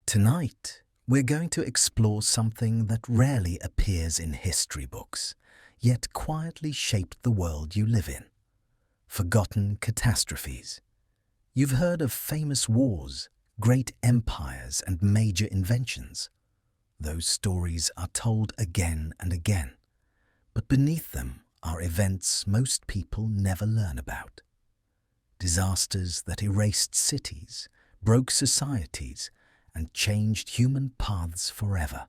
Tonight, we're going to explore something that rarely appears in history books, yet quietly shaped the world you live in. Forgotten catastrophes. You've heard of famous wars, great empires, and major inventions. Those stories are told again and again, but beneath them are events most people never learn about. Disasters that erased cities, broke societies, and changed human paths forever.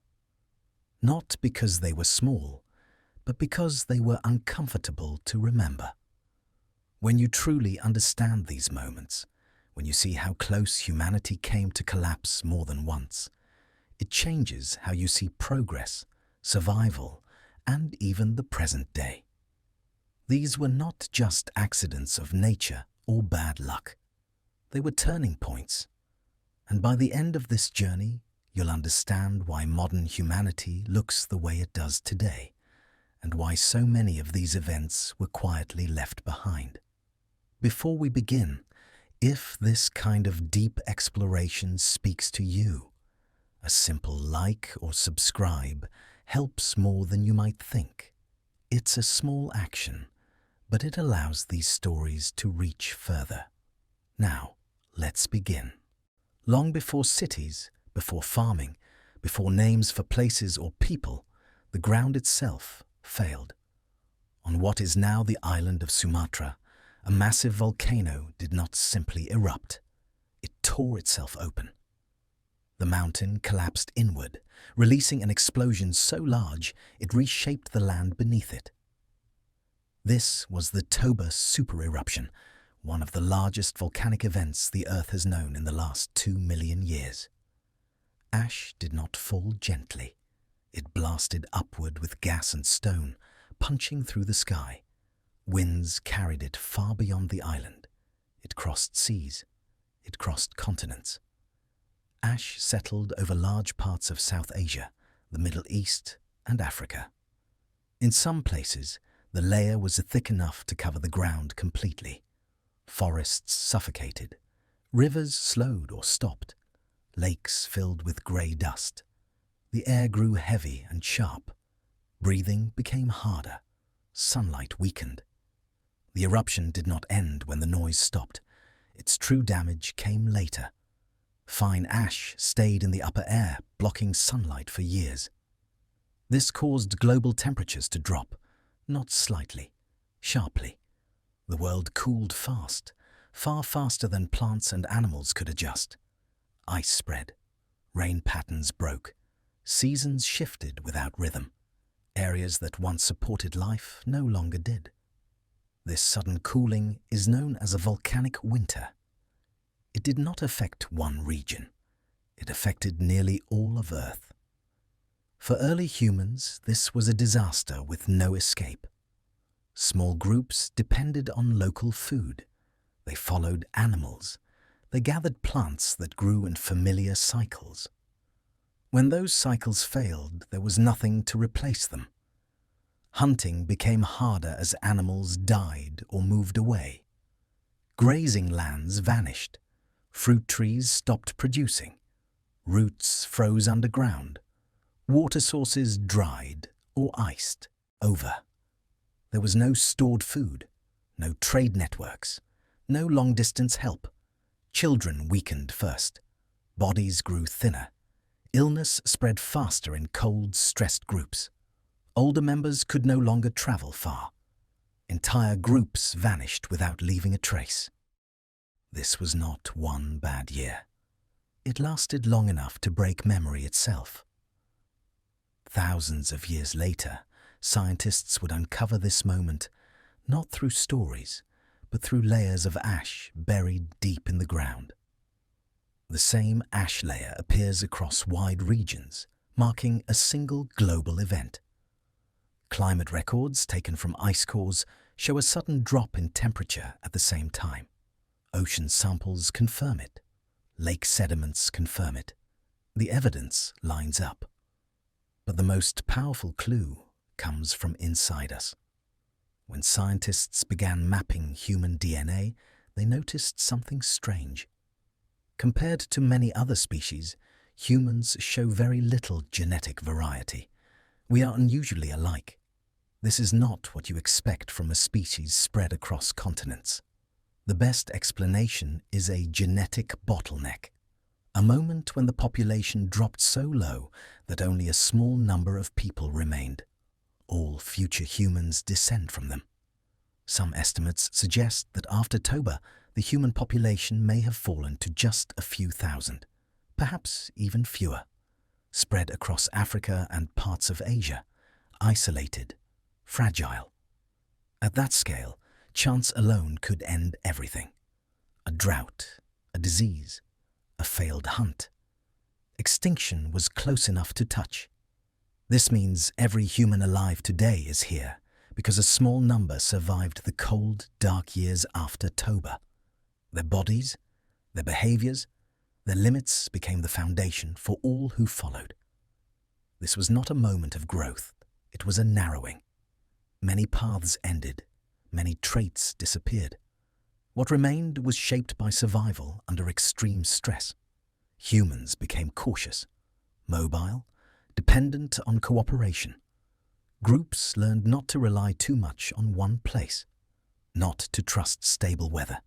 Not because they were small, but because they were uncomfortable to remember. When you truly understand these moments, when you see how close humanity came to collapse more than once, it changes how you see progress, survival, and even the present day. These were not just accidents of nature or bad luck. They were turning points. And by the end of this journey, you'll understand why modern humanity looks the way it does today, and why so many of these events were quietly left behind. Before we begin, if this kind of deep exploration speaks to you, a simple like or subscribe helps more than you might think. It's a small action, but it allows these stories to reach further. Now, let's begin. Long before cities, before farming, before names for places or people, the ground itself failed. On what is now the island of Sumatra, a massive volcano did not simply erupt. It tore itself open. The mountain collapsed inward, releasing an explosion so large it reshaped the land beneath it. This was the Toba Supereruption, one of the largest volcanic events the Earth has known in the last 2 million years. Ash did not fall gently. It blasted upward with gas and stone, punching through the sky. Winds carried it far beyond the island. It crossed seas. It crossed continents. Ash settled over large parts of South Asia, the Middle East, and Africa. In some places, the layer was thick enough to cover the ground completely. Forests suffocated. Rivers slowed or stopped. Lakes filled with grey dust. The air grew heavy and sharp. Breathing became harder. Sunlight weakened. The eruption did not end when the noise stopped. Its true damage came later. Fine ash stayed in the upper air, blocking sunlight for years. This caused global temperatures to drop, not slightly, sharply. The world cooled fast, far faster than plants and animals could adjust. Ice spread. Rain patterns broke. Seasons shifted without rhythm. Areas that once supported life no longer did. This sudden cooling is known as a volcanic winter. It did not affect one region. It affected nearly all of Earth. For early humans, this was a disaster with no escape. Small groups depended on local food. They followed animals. They gathered plants that grew in familiar cycles. When those cycles failed, there was nothing to replace them. Hunting became harder as animals died or moved away. Grazing lands vanished. Fruit trees stopped producing. Roots froze underground. Water sources dried or iced over. There was no stored food, no trade networks, no long-distance help. Children weakened first. Bodies grew thinner. Illness spread faster in cold, stressed groups. Older members could no longer travel far. Entire groups vanished without leaving a trace. This was not one bad year. It lasted long enough to break memory itself. Thousands of years later, scientists would uncover this moment, not through stories, but through layers of ash buried deep in the ground. The same ash layer appears across wide regions, marking a single global event. Climate records taken from ice cores show a sudden drop in temperature at the same time. Ocean samples confirm it. Lake sediments confirm it. The evidence lines up. But the most powerful clue comes from inside us. When scientists began mapping human DNA, they noticed something strange. Compared to many other species, humans show very little genetic variety. We are unusually alike. This is not what you expect from a species spread across continents. The best explanation is a genetic bottleneck, a moment when the population dropped so low that only a small number of people remained. All future humans descend from them. Some estimates suggest that after Toba, the human population may have fallen to just a few thousand, perhaps even fewer, spread across Africa and parts of Asia, isolated, fragile. At that scale, chance alone could end everything. A drought, a disease, a failed hunt. Extinction was close enough to touch. This means every human alive today is here because a small number survived the cold, dark years after Toba. Their bodies, their behaviors, their limits became the foundation for all who followed. This was not a moment of growth, it was a narrowing. Many paths ended, many traits disappeared. What remained was shaped by survival under extreme stress. Humans became cautious, mobile, dependent on cooperation. Groups learned not to rely too much on one place, not to trust stable weather,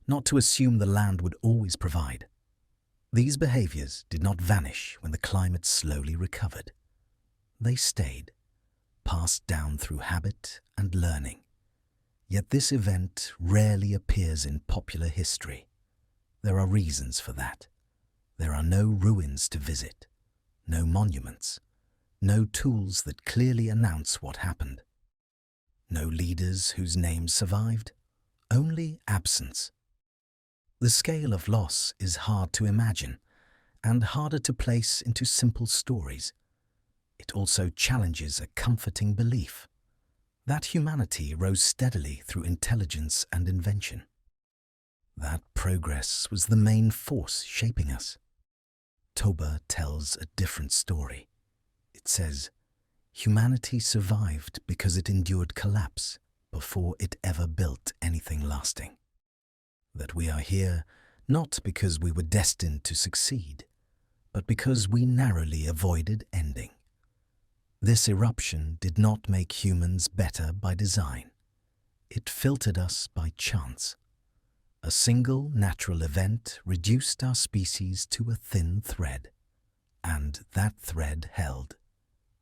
not to assume the land would always provide. These behaviors did not vanish when the climate slowly recovered. They stayed, passed down through habit and learning. Yet this event rarely appears in popular history. There are reasons for that. There are no ruins to visit, no monuments, no tools that clearly announce what happened. No leaders whose names survived, only absence. The scale of loss is hard to imagine and harder to place into simple stories. It also challenges a comforting belief that humanity rose steadily through intelligence and invention. That progress was the main force shaping us. Toba tells a different story. It says, humanity survived because it endured collapse before it ever built anything lasting. That we are here not because we were destined to succeed, but because we narrowly avoided ending. This eruption did not make humans better by design. It filtered us by chance. A single natural event reduced our species to a thin thread, and that thread held.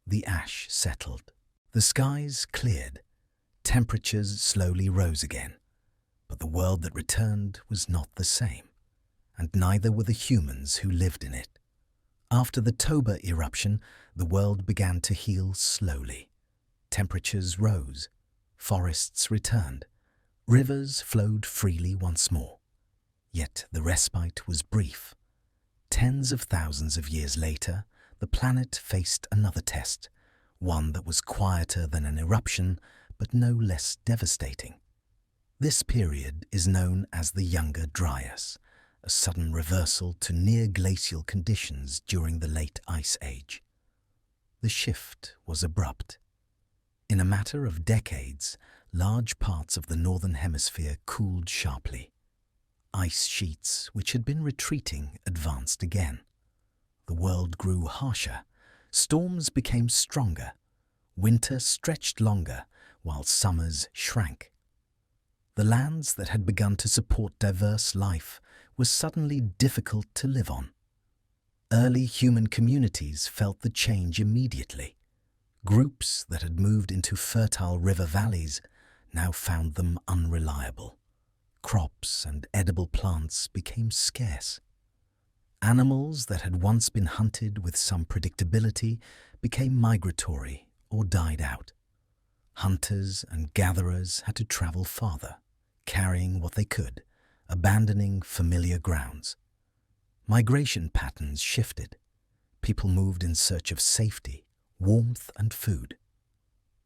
The ash settled. The skies cleared. Temperatures slowly rose again. But the world that returned was not the same, and neither were the humans who lived in it. After the Toba eruption, the world began to heal slowly. Temperatures rose. Forests returned. Rivers flowed freely once more. Yet the respite was brief. Tens of thousands of years later, the planet faced another test, one that was quieter than an eruption, but no less devastating. This period is known as the Younger Dryas, a sudden reversal to near-glacial conditions during the late Ice Age. The shift was abrupt. In a matter of decades, large parts of the northern hemisphere cooled sharply. Ice sheets, which had been retreating, advanced again. The world grew harsher. Storms became stronger. Winter stretched longer, while summers shrank. The lands that had begun to support diverse life were suddenly difficult to live on. Early human communities felt the change immediately. Groups that had moved into fertile river valleys now found them unreliable. Crops and edible plants became scarce. Animals that had once been hunted with some predictability became migratory or died out. Hunters and gatherers had to travel farther, carrying what they could, abandoning familiar grounds. Migration patterns shifted. People moved in search of safety, warmth, and food.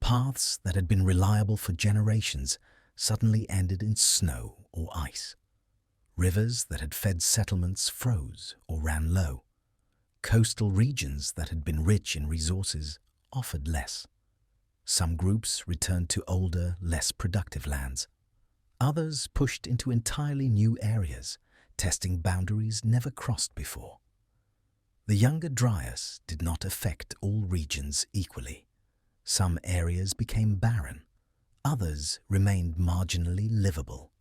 Paths that had been reliable for generations suddenly ended in snow or ice. Rivers that had fed settlements froze or ran low. Coastal regions that had been rich in resources offered less. Some groups returned to older, less productive lands. Others pushed into entirely new areas, testing boundaries never crossed before. The younger Dryas did not affect all regions equally. Some areas became barren, others remained marginally livable.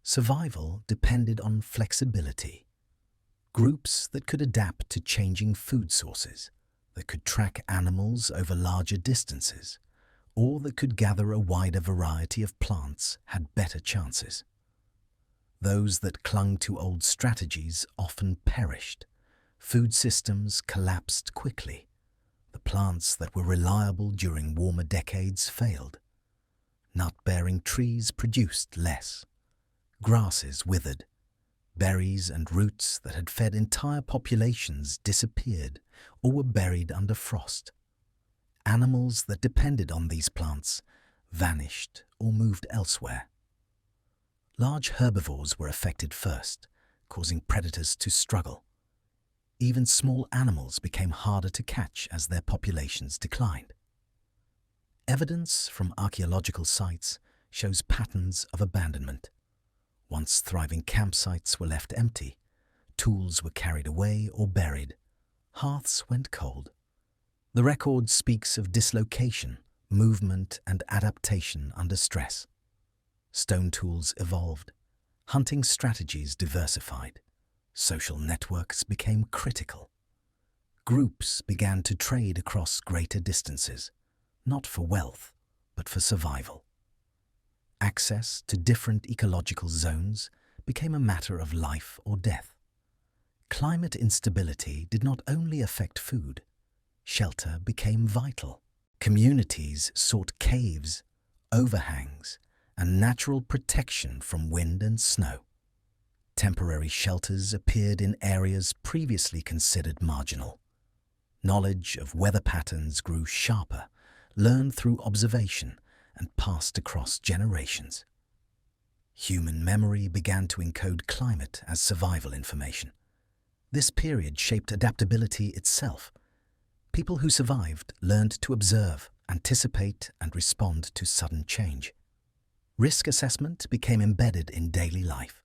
Survival depended on flexibility. Groups that could adapt to changing food sources, that could track animals over larger distances, or that could gather a wider variety of plants had better chances. Those that clung to old strategies often perished. Food systems collapsed quickly. The plants that were reliable during warmer decades failed. Nut-bearing trees produced less. Grasses withered. Berries and roots that had fed entire populations disappeared or were buried under frost. Animals that depended on these plants vanished or moved elsewhere. Large herbivores were affected first, causing predators to struggle. Even small animals became harder to catch as their populations declined. Evidence from archaeological sites shows patterns of abandonment. Once thriving campsites were left empty, tools were carried away or buried, hearths went cold. The record speaks of dislocation, movement, and adaptation under stress. Stone tools evolved, hunting strategies diversified, social networks became critical. Groups began to trade across greater distances, not for wealth, but for survival. Access to different ecological zones became a matter of life or death. Climate instability did not only affect food, shelter became vital. Communities sought caves, overhangs, and natural protection from wind and snow. Temporary shelters appeared in areas previously considered marginal. Knowledge of weather patterns grew sharper, learned through observation, and passed across generations. Human memory began to encode climate as survival information. This period shaped adaptability itself. People who survived learned to observe, anticipate, and respond to sudden change. Risk assessment became embedded in daily life.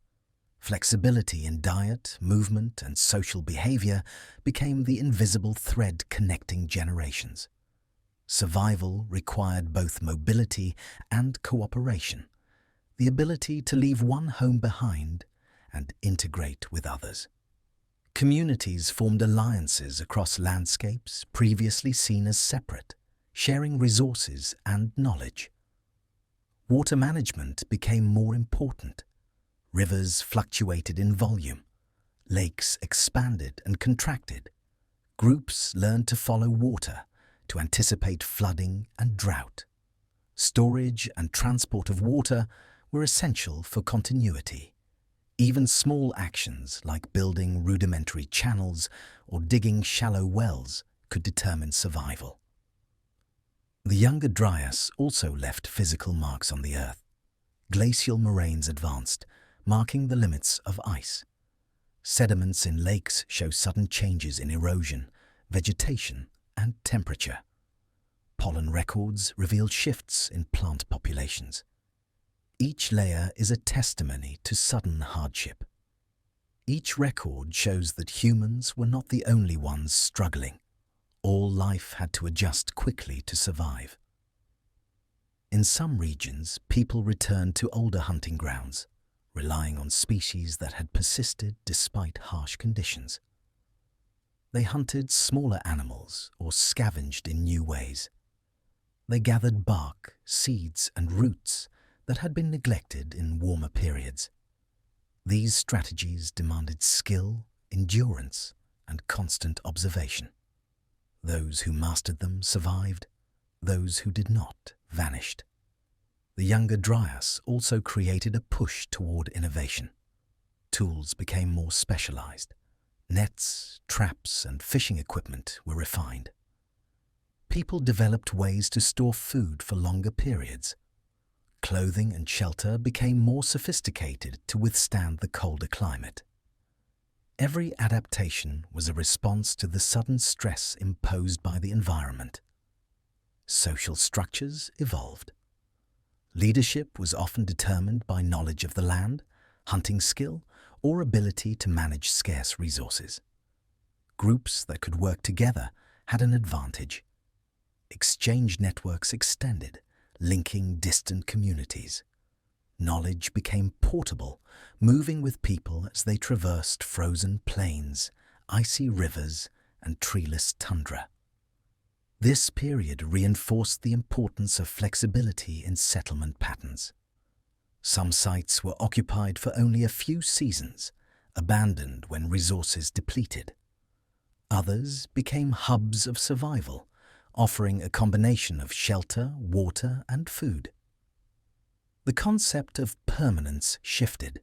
Flexibility in diet, movement, and social behavior became the invisible thread connecting generations. Survival required both mobility and cooperation, the ability to leave one home behind and integrate with others. Communities formed alliances across landscapes previously seen as separate, sharing resources and knowledge. Water management became more important. Rivers fluctuated in volume. Lakes expanded and contracted. Groups learned to follow water, to anticipate flooding and drought. Storage and transport of water were essential for continuity. Even small actions like building rudimentary channels or digging shallow wells could determine survival. The younger Dryas also left physical marks on the Earth. Glacial moraines advanced, marking the limits of ice. Sediments in lakes show sudden changes in erosion, vegetation, and temperature. Pollen records reveal shifts in plant populations. Each layer is a testimony to sudden hardship. Each record shows that humans were not the only ones struggling. All life had to adjust quickly to survive. In some regions, people returned to older hunting grounds, relying on species that had persisted despite harsh conditions. They hunted smaller animals or scavenged in new ways. They gathered bark, seeds, and roots that had been neglected in warmer periods. These strategies demanded skill, endurance, and constant observation. Those who mastered them survived, those who did not vanished. The younger Dryas also created a push toward innovation. Tools became more specialized. Nets, traps, and fishing equipment were refined. People developed ways to store food for longer periods. Clothing and shelter became more sophisticated to withstand the colder climate. Every adaptation was a response to the sudden stress imposed by the environment. Social structures evolved. Leadership was often determined by knowledge of the land, hunting skill, or ability to manage scarce resources. Groups that could work together had an advantage. Exchange networks extended, linking distant communities. Knowledge became portable, moving with people as they traversed frozen plains, icy rivers, and treeless tundra. This period reinforced the importance of flexibility in settlement patterns. Some sites were occupied for only a few seasons, abandoned when resources depleted. Others became hubs of survival, offering a combination of shelter, water, and food. The concept of permanence shifted.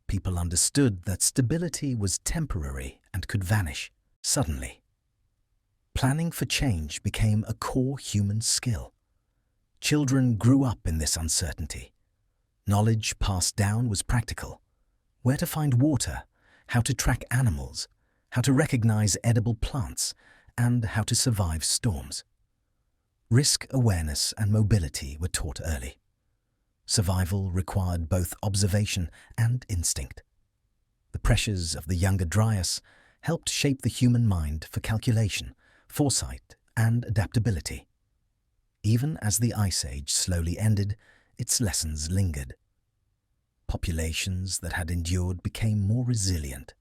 People understood that stability was temporary and could vanish suddenly. Planning for change became a core human skill. Children grew up in this uncertainty. Knowledge passed down was practical. Where to find water, how to track animals, how to recognize edible plants, and how to survive storms. Risk awareness and mobility were taught early. Survival required both observation and instinct. The pressures of the younger Dryas helped shape the human mind for calculation, foresight, and adaptability. Even as the Ice Age slowly ended, its lessons lingered. Populations that had endured became more resilient.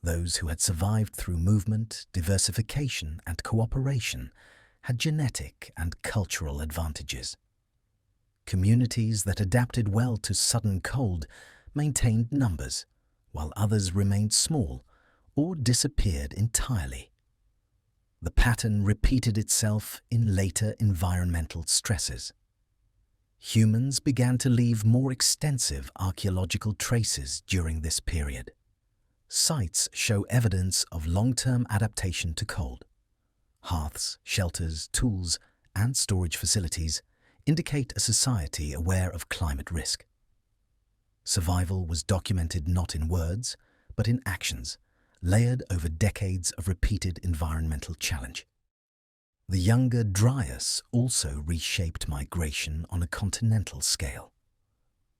Those who had survived through movement, diversification, and cooperation had genetic and cultural advantages. Communities that adapted well to sudden cold maintained numbers, while others remained small or disappeared entirely. The pattern repeated itself in later environmental stresses. Humans began to leave more extensive archaeological traces during this period. Sites show evidence of long-term adaptation to cold. Hearths, shelters, tools, and storage facilities indicate a society aware of climate risk. Survival was documented not in words, but in actions, layered over decades of repeated environmental challenge. The younger Dryas also reshaped migration on a continental scale.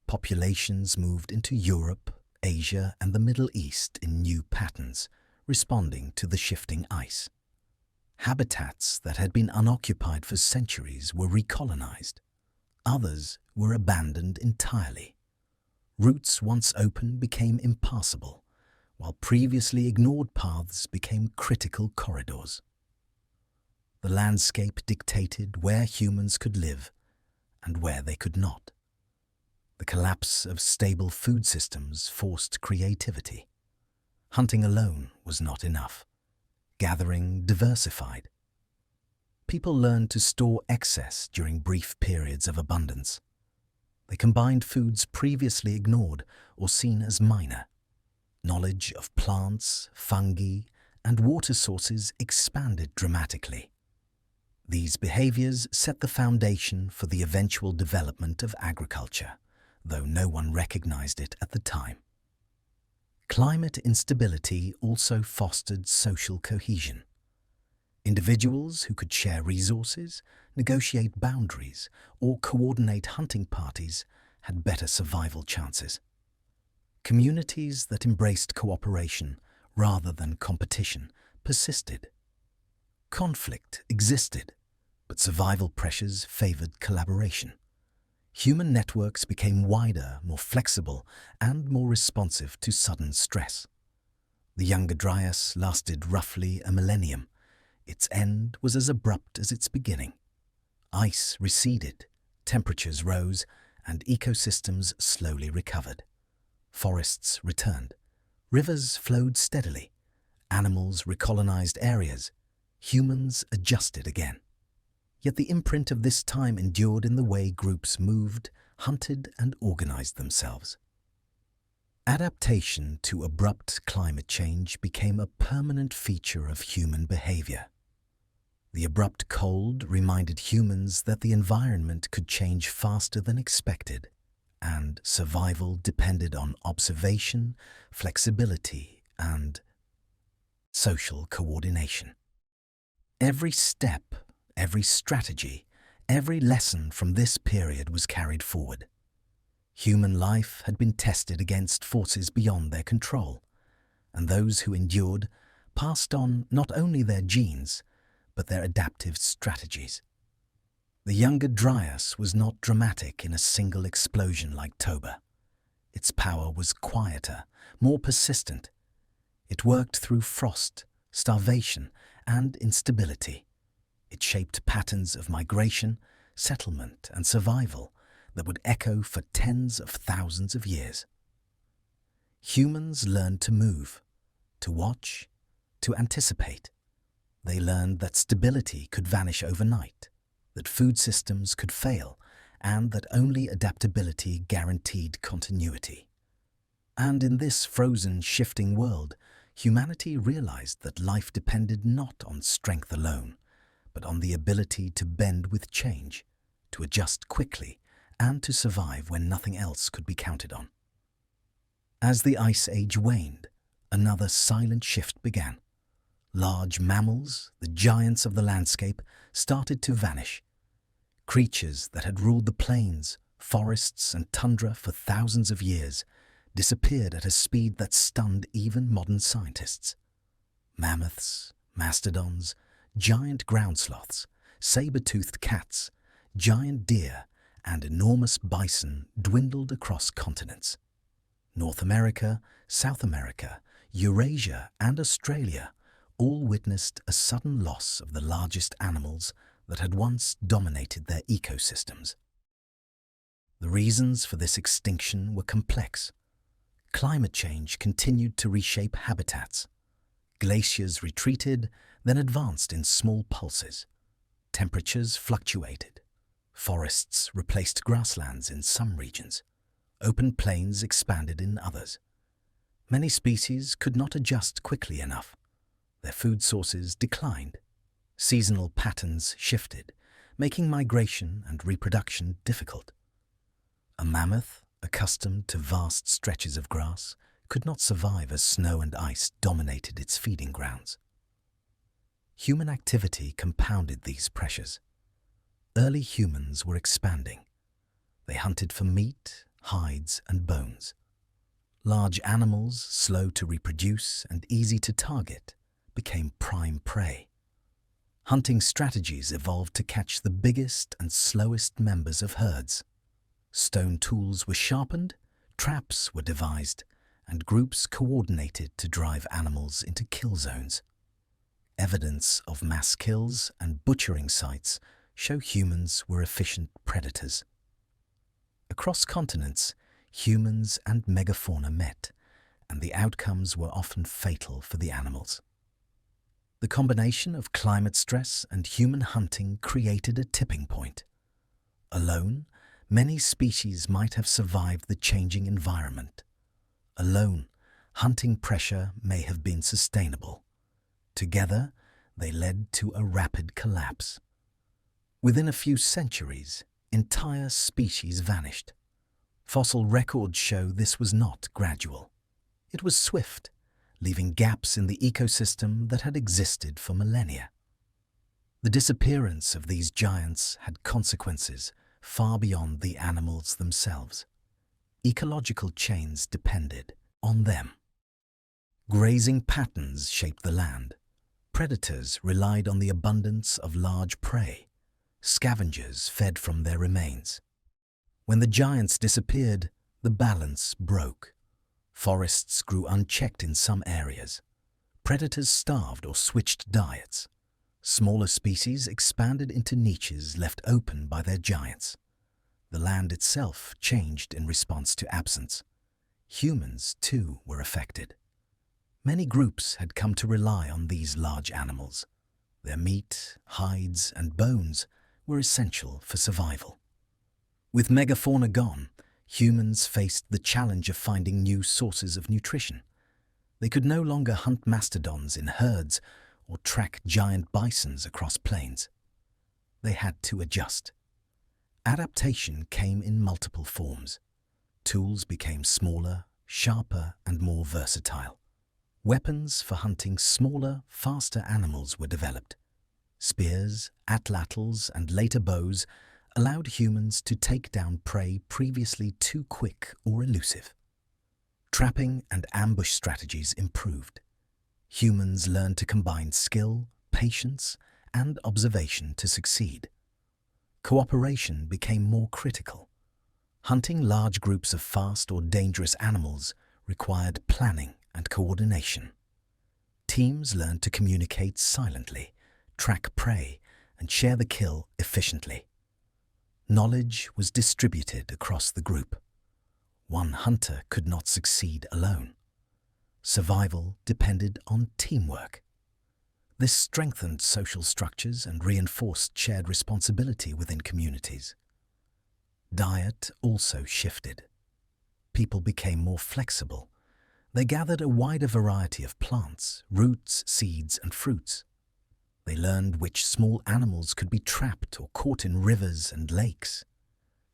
Populations moved into Europe, Asia, and the Middle East in new patterns, responding to the shifting ice. Habitats that had been unoccupied for centuries were recolonized. Others were abandoned entirely. Routes once open became impassable, while previously ignored paths became critical corridors. The landscape dictated where humans could live and where they could not. The collapse of stable food systems forced creativity. Hunting alone was not enough. Gathering diversified. People learned to store excess during brief periods of abundance. They combined foods previously ignored or seen as minor. Knowledge of plants, fungi, and water sources expanded dramatically. These behaviors set the foundation for the eventual development of agriculture, though no one recognized it at the time. Climate instability also fostered social cohesion. Individuals who could share resources, negotiate boundaries, or coordinate hunting parties had better survival chances. Communities that embraced cooperation rather than competition persisted. Conflict existed, but survival pressures favored collaboration. Human networks became wider, more flexible, and more responsive to sudden stress. The younger Dryas lasted roughly a millennium. Its end was as abrupt as its beginning. Ice receded, temperatures rose, and ecosystems slowly recovered. Forests returned. Rivers flowed steadily. Animals recolonized areas. Humans adjusted again. Yet the imprint of this time endured in the way groups moved, hunted, and organized themselves. Adaptation to abrupt climate change became a permanent feature of human behavior. The abrupt cold reminded humans that the environment could change faster than expected, and survival depended on observation, flexibility, and social coordination. Every step, every strategy, every lesson from this period was carried forward. Human life had been tested against forces beyond their control, and those who endured passed on not only their genes, but their adaptive strategies. The younger Dryas was not dramatic in a single explosion like Toba. Its power was quieter, more persistent. It worked through frost, starvation, and instability. It shaped patterns of migration, settlement, and survival that would echo for tens of thousands of years. Humans learned to move, to watch, to anticipate. They learned that stability could vanish overnight, that food systems could fail, and that only adaptability guaranteed continuity. And in this frozen, shifting world, humanity realized that life depended not on strength alone, but on the ability to bend with change, to adjust quickly, and to survive when nothing else could be counted on. As the Ice Age waned, another silent shift began. Large mammals, the giants of the landscape, started to vanish. Creatures that had ruled the plains, forests, and tundra for thousands of years disappeared at a speed that stunned even modern scientists. Mammoths, mastodons, giant ground sloths, saber-toothed cats, giant deer, and enormous bison dwindled across continents. North America, South America, Eurasia, and Australia all witnessed a sudden loss of the largest animals that had once dominated their ecosystems. The reasons for this extinction were complex. Climate change continued to reshape habitats. Glaciers retreated, then advanced in small pulses. Temperatures fluctuated. Forests replaced grasslands in some regions. Open plains expanded in others. Many species could not adjust quickly enough. Their food sources declined. Seasonal patterns shifted, making migration and reproduction difficult. A mammoth, accustomed to vast stretches of grass, could not survive as snow and ice dominated its feeding grounds. Human activity compounded these pressures. Early humans were expanding. They hunted for meat, hides, and bones. Large animals, slow to reproduce and easy to target, became prime prey. Hunting strategies evolved to catch the biggest and slowest members of herds. Stone tools were sharpened, traps were devised, and groups coordinated to drive animals into kill zones. Evidence of mass kills and butchering sites show humans were efficient predators. Across continents, humans and megafauna met, and the outcomes were often fatal for the animals. The combination of climate stress and human hunting created a tipping point. Alone, many species might have survived the changing environment. Alone, hunting pressure may have been sustainable. Together, they led to a rapid collapse. Within a few centuries, entire species vanished. Fossil records show this was not gradual. It was swift, leaving gaps in the ecosystem that had existed for millennia. The disappearance of these giants had consequences far beyond the animals themselves. Ecological chains depended on them. Grazing patterns shaped the land. Predators relied on the abundance of large prey. Scavengers fed from their remains. When the giants disappeared, the balance broke. Forests grew unchecked in some areas. Predators starved or switched diets. Smaller species expanded into niches left open by their giants. The land itself changed in response to absence. Humans, too, were affected. Many groups had come to rely on these large animals. Their meat, hides, and bones were essential for survival. With megafauna gone, humans faced the challenge of finding new sources of nutrition. They could no longer hunt mastodons in herds or track giant bisons across plains. They had to adjust. Adaptation came in multiple forms. Tools became smaller, sharper, and more versatile. Weapons for hunting smaller, faster animals were developed. Spears, atlatls, and later bows allowed humans to take down prey previously too quick or elusive. Trapping and ambush strategies improved. Humans learned to combine skill, patience, and observation to succeed. Cooperation became more critical. Hunting large groups of fast or dangerous animals required planning and coordination. Teams learned to communicate silently, track prey, and share the kill efficiently. Knowledge was distributed across the group. One hunter could not succeed alone. Survival depended on teamwork. This strengthened social structures and reinforced shared responsibility within communities. Diet also shifted. People became more flexible. They gathered a wider variety of plants, roots, seeds, and fruits. They learned which small animals could be trapped or caught in rivers and lakes.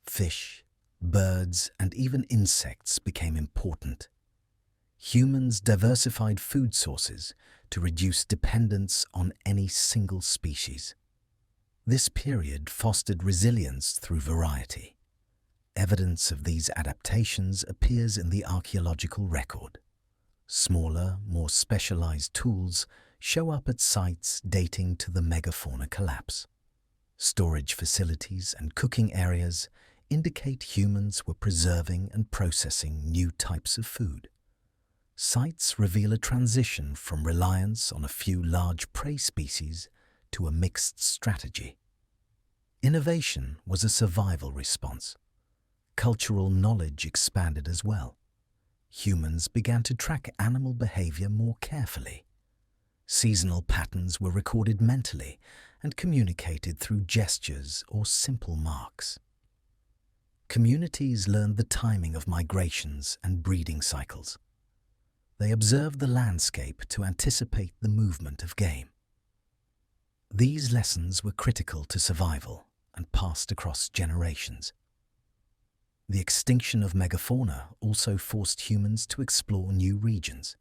Fish, birds, and even insects became important. Humans diversified food sources to reduce dependence on any single species. This period fostered resilience through variety. Evidence of these adaptations appears in the archaeological record. Smaller, more specialized tools show up at sites dating to the Megafauna collapse. Storage facilities and cooking areas indicate humans were preserving and processing new types of food. Sites reveal a transition from reliance on a few large prey species to a mixed strategy. Innovation was a survival response. Cultural knowledge expanded as well. Humans began to track animal behavior more carefully. Seasonal patterns were recorded mentally and communicated through gestures or simple marks. Communities learned the timing of migrations and breeding cycles. They observed the landscape to anticipate the movement of game. These lessons were critical to survival and passed across generations. The extinction of megafauna also forced humans to explore new regions.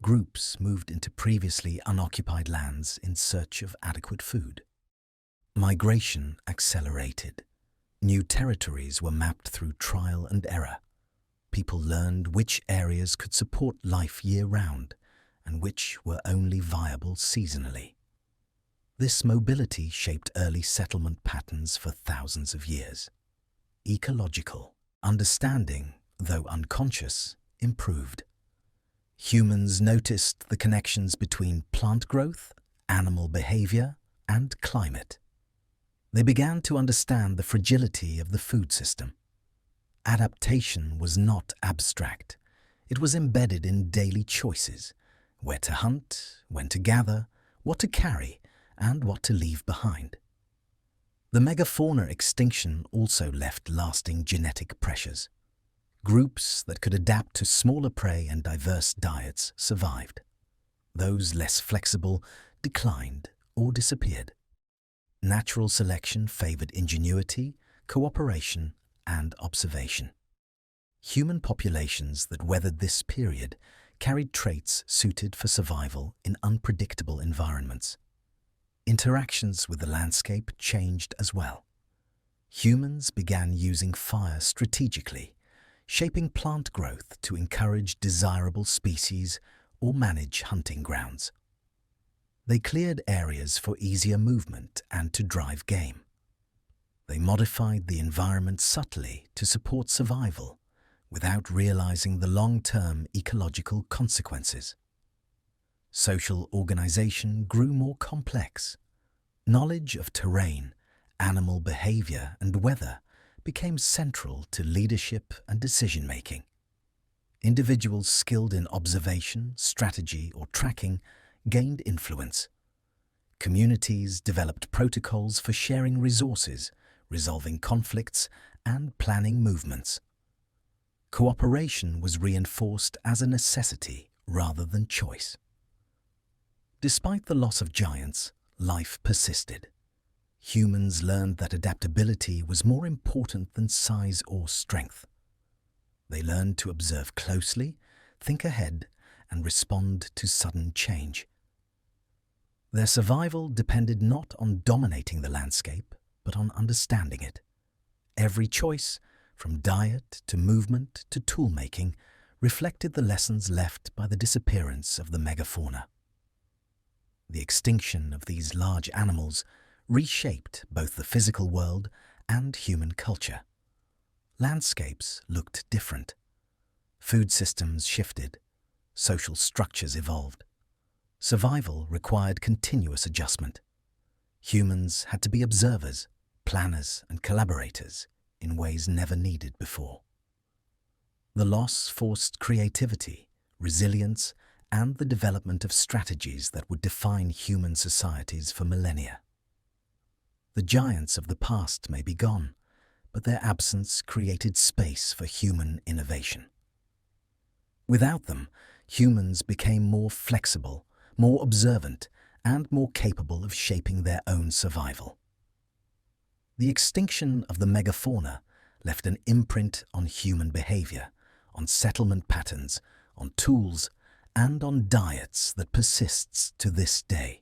Groups moved into previously unoccupied lands in search of adequate food. Migration accelerated. New territories were mapped through trial and error. People learned which areas could support life year-round and which were only viable seasonally. This mobility shaped early settlement patterns for thousands of years. Ecological understanding, though unconscious, improved. Humans noticed the connections between plant growth, animal behavior, and climate. They began to understand the fragility of the food system. Adaptation was not abstract. It was embedded in daily choices: where to hunt, when to gather, what to carry, and what to leave behind. The megafauna extinction also left lasting genetic pressures. Groups that could adapt to smaller prey and diverse diets survived. Those less flexible declined or disappeared. Natural selection favored ingenuity, cooperation, and observation. Human populations that weathered this period carried traits suited for survival in unpredictable environments. Interactions with the landscape changed as well. Humans began using fire strategically, shaping plant growth to encourage desirable species or manage hunting grounds. They cleared areas for easier movement and to drive game. They modified the environment subtly to support survival without realizing the long-term ecological consequences. Social organization grew more complex. Knowledge of terrain, animal behavior, and weather became central to leadership and decision-making. Individuals skilled in observation, strategy, or tracking gained influence. Communities developed protocols for sharing resources, resolving conflicts, and planning movements. Cooperation was reinforced as a necessity rather than choice. Despite the loss of giants, life persisted. Humans learned that adaptability was more important than size or strength. They learned to observe closely, think ahead, and respond to sudden change. Their survival depended not on dominating the landscape, but on understanding it. Every choice, from diet to movement to tool-making, reflected the lessons left by the disappearance of the megafauna. The extinction of these large animals reshaped both the physical world and human culture. Landscapes looked different. Food systems shifted. Social structures evolved. Survival required continuous adjustment. Humans had to be observers, planners, and collaborators in ways never needed before. The loss forced creativity, resilience, and the development of strategies that would define human societies for millennia. The giants of the past may be gone, but their absence created space for human innovation. Without them, humans became more flexible, more observant, and more capable of shaping their own survival. The extinction of the megafauna left an imprint on human behavior, on settlement patterns, on tools, and on diets that persists to this day.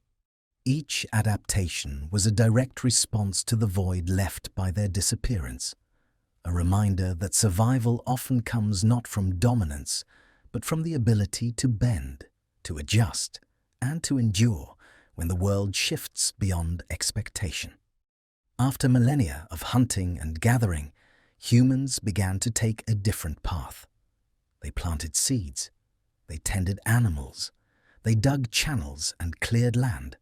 Each adaptation was a direct response to the void left by their disappearance, a reminder that survival often comes not from dominance, but from the ability to bend, to adjust, and to endure when the world shifts beyond expectation. After millennia of hunting and gathering, humans began to take a different path. They planted seeds, they tended animals, they dug channels and cleared land.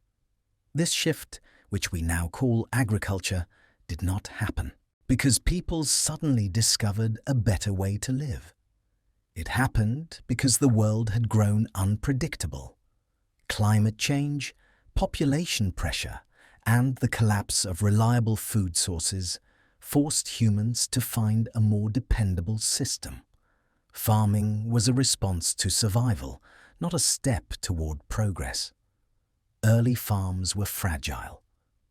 This shift, which we now call agriculture, did not happen because people suddenly discovered a better way to live. It happened because the world had grown unpredictable. Climate change, population pressure, and the collapse of reliable food sources forced humans to find a more dependable system. Farming was a response to survival, not a step toward progress. Early farms were fragile.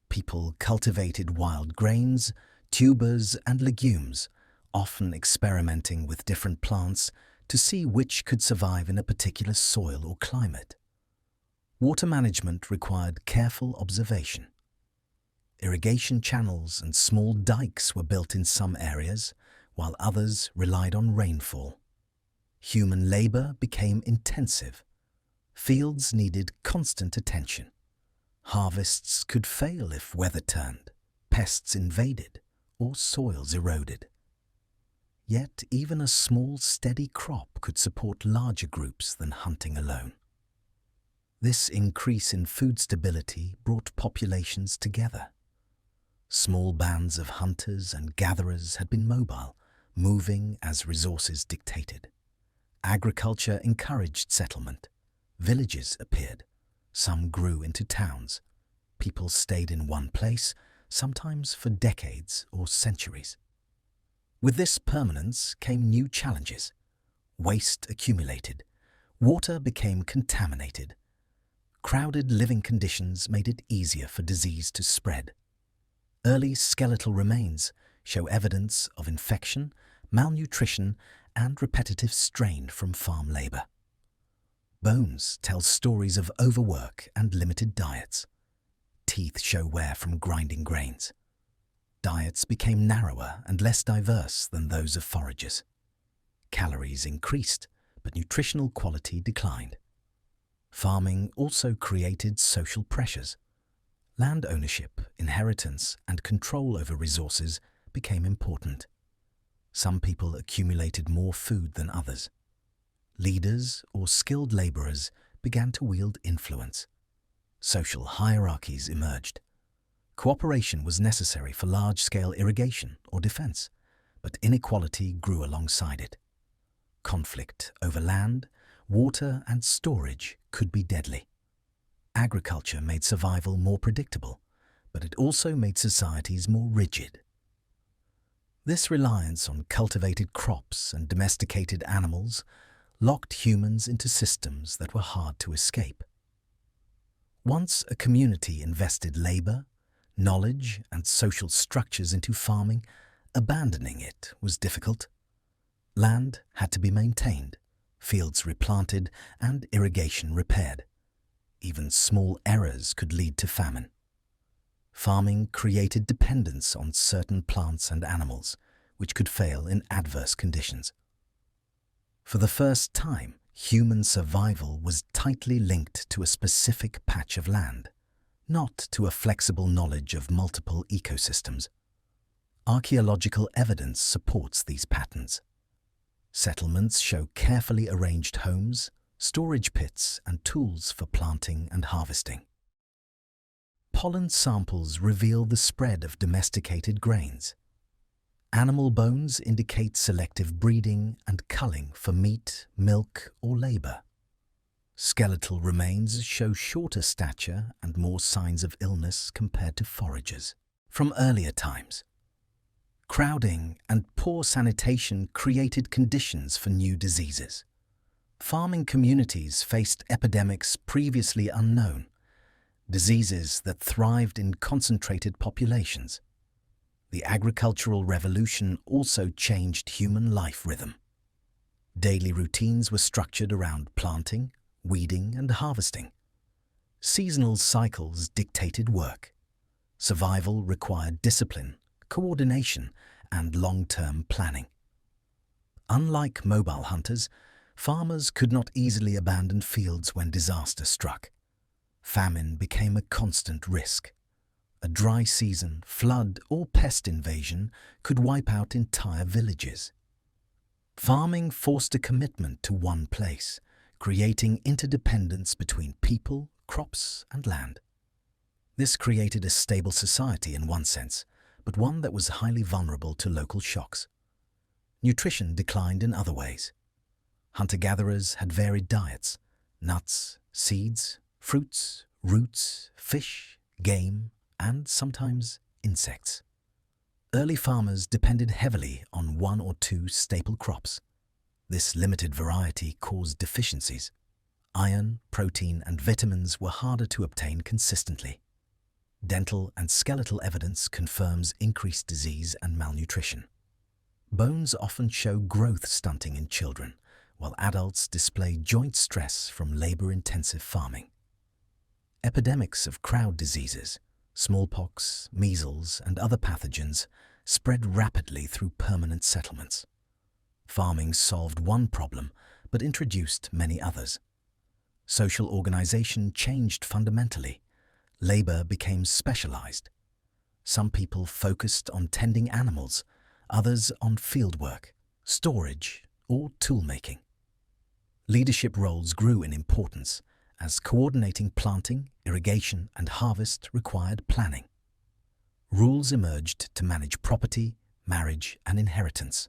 People cultivated wild grains, tubers, and legumes, often experimenting with different plants to see which could survive in a particular soil or climate. Water management required careful observation. Irrigation channels and small dikes were built in some areas, while others relied on rainfall. Human labor became intensive. Fields needed constant attention. Harvests could fail if weather turned, pests invaded, or soils eroded. Yet even a small, steady crop could support larger groups than hunting alone. This increase in food stability brought populations together. Small bands of hunters and gatherers had been mobile, moving as resources dictated. Agriculture encouraged settlement. Villages appeared. Some grew into towns. People stayed in one place, sometimes for decades or centuries. With this permanence came new challenges. Waste accumulated. Water became contaminated. Crowded living conditions made it easier for disease to spread. Early skeletal remains show evidence of infection, malnutrition, and repetitive strain from farm labor. Bones tell stories of overwork and limited diets. Teeth show wear from grinding grains. Diets became narrower and less diverse than those of foragers. Calories increased, but nutritional quality declined. Farming also created social pressures. Land ownership, inheritance, and control over resources became important. Some people accumulated more food than others. Leaders or skilled laborers began to wield influence. Social hierarchies emerged. Cooperation was necessary for large-scale irrigation or defense, but inequality grew alongside it. Conflict over land, water, and storage could be deadly. Agriculture made survival more predictable, but it also made societies more rigid. This reliance on cultivated crops and domesticated animals locked humans into systems that were hard to escape. Once a community invested labor, knowledge, and social structures into farming, abandoning it was difficult. Land had to be maintained, fields replanted, and irrigation repaired. Even small errors could lead to famine. Farming created dependence on certain plants and animals, which could fail in adverse conditions. For the first time, Human survival was tightly linked to a specific patch of land, not to a flexible knowledge of multiple ecosystems. Archaeological evidence supports these patterns. Settlements show carefully arranged homes, storage pits, and tools for planting and harvesting. Pollen samples reveal the spread of domesticated grains. Animal bones indicate selective breeding and culling for meat, milk, or labor. Skeletal remains show shorter stature and more signs of illness compared to foragers from earlier times. Crowding and poor sanitation created conditions for new diseases. Farming communities faced epidemics previously unknown, diseases that thrived in concentrated populations. The agricultural revolution also changed human life rhythm. Daily routines were structured around planting, weeding, and harvesting. Seasonal cycles dictated work. Survival required discipline, coordination, and long-term planning. Unlike mobile hunters, farmers could not easily abandon fields when disaster struck. Famine became a constant risk. A dry season, flood, or pest invasion could wipe out entire villages. Farming forced a commitment to one place, creating interdependence between people, crops, and land. This created a stable society in one sense, but one that was highly vulnerable to local shocks. Nutrition declined in other ways. Hunter-gatherers had varied diets: nuts, seeds, fruits, roots, fish, game, and sometimes insects. Early farmers depended heavily on one or two staple crops. This limited variety caused deficiencies. Iron, protein, and vitamins were harder to obtain consistently. Dental and skeletal evidence confirms increased disease and malnutrition. Bones often show growth stunting in children, while adults display joint stress from labor-intensive farming. Epidemics of crowd diseases, smallpox, measles, and other pathogens spread rapidly through permanent settlements. Farming solved one problem, but introduced many others. Social organization changed fundamentally. Labor became specialized. Some people focused on tending animals, others on fieldwork, storage, or tool-making. Leadership roles grew in importance, as coordinating planting, irrigation, and harvest required planning. Rules emerged to manage property, marriage, and inheritance.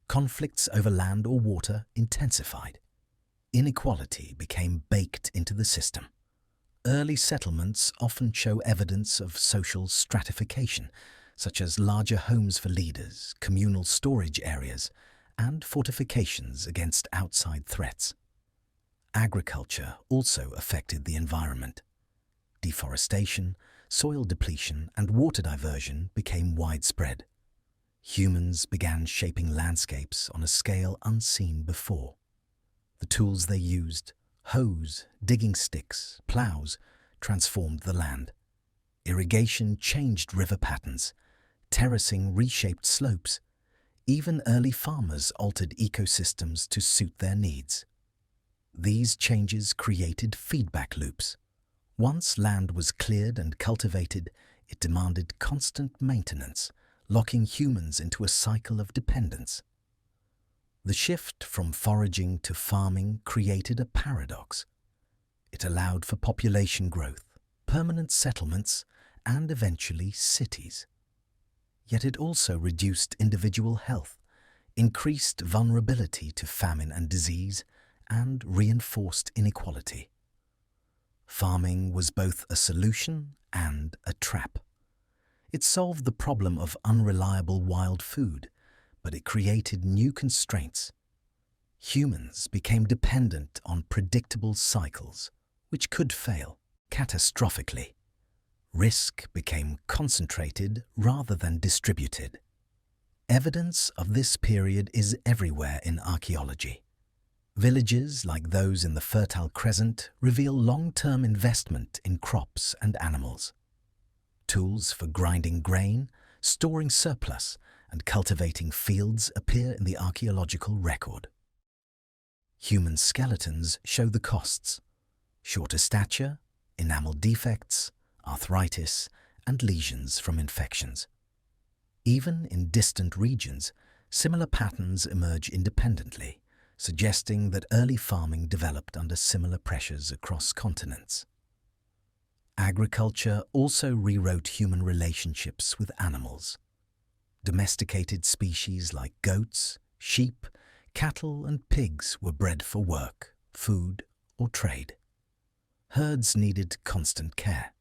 Conflicts over land or water intensified. Inequality became baked into the system. Early settlements often show evidence of social stratification, such as larger homes for leaders, communal storage areas, and fortifications against outside threats. Agriculture also affected the environment. Deforestation, soil depletion, and water diversion became widespread. Humans began shaping landscapes on a scale unseen before. The tools they used, hoes, digging sticks, plows, transformed the land. Irrigation changed river patterns. Terracing reshaped slopes. Even early farmers altered ecosystems to suit their needs. These changes created feedback loops. Once land was cleared and cultivated, it demanded constant maintenance, locking humans into a cycle of dependence. The shift from foraging to farming created a paradox. It allowed for population growth, permanent settlements, and eventually cities. Yet it also reduced individual health, increased vulnerability to famine and disease, and reinforced inequality. Farming was both a solution and a trap. It solved the problem of unreliable wild food, but it created new constraints. Humans became dependent on predictable cycles, which could fail catastrophically. Risk became concentrated rather than distributed. Evidence of this period is everywhere in archaeology. Villages like those in the Fertile Crescent reveal long-term investment in crops and animals. Tools for grinding grain, storing surplus, and cultivating fields appear in the archaeological record. Human skeletons show the costs: shorter stature, enamel defects, arthritis, and lesions from infections. Even in distant regions, similar patterns emerge independently, suggesting that early farming developed under similar pressures across continents. Agriculture also rewrote human relationships with animals. Domesticated species like goats, sheep, cattle, and pigs were bred for work, food, or trade. Herds needed constant care.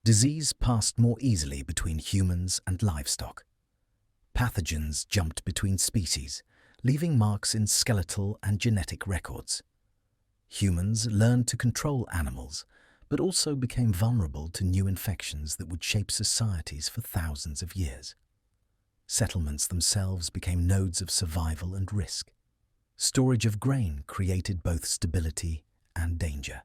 Disease passed more easily between humans and livestock. Pathogens jumped between species, leaving marks in skeletal and genetic records. Humans learned to control animals, but also became vulnerable to new infections that would shape societies for thousands of years. Settlements themselves became nodes of survival and risk. Storage of grain created both stability and danger.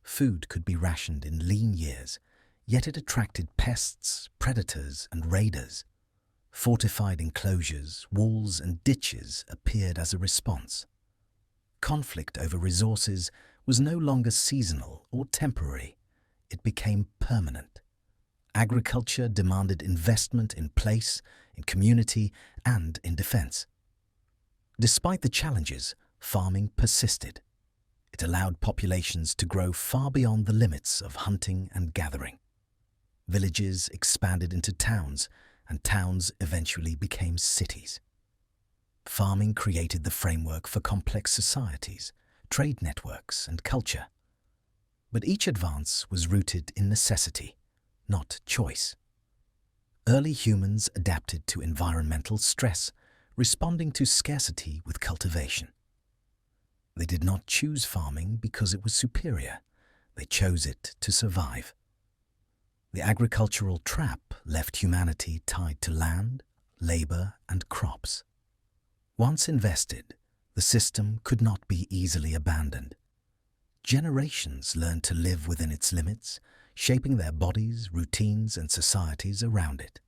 Food could be rationed in lean years, yet it attracted pests, predators, and raiders. Fortified enclosures, walls, and ditches appeared as a response. Conflict over resources was no longer seasonal or temporary. It became permanent. Agriculture demanded investment in place, in community, and in defense. Despite the challenges, farming persisted. It allowed populations to grow far beyond the limits of hunting and gathering. Villages expanded into towns, and towns eventually became cities. Farming created the framework for complex societies, trade networks, and culture. But each advance was rooted in necessity, not choice. Early humans adapted to environmental stress, responding to scarcity with cultivation. They did not choose farming because it was superior. They chose it to survive. The agricultural trap left humanity tied to land, labor, and crops. Once invested, the system could not be easily abandoned. Generations learned to live within its limits, shaping their bodies, routines, and societies around it.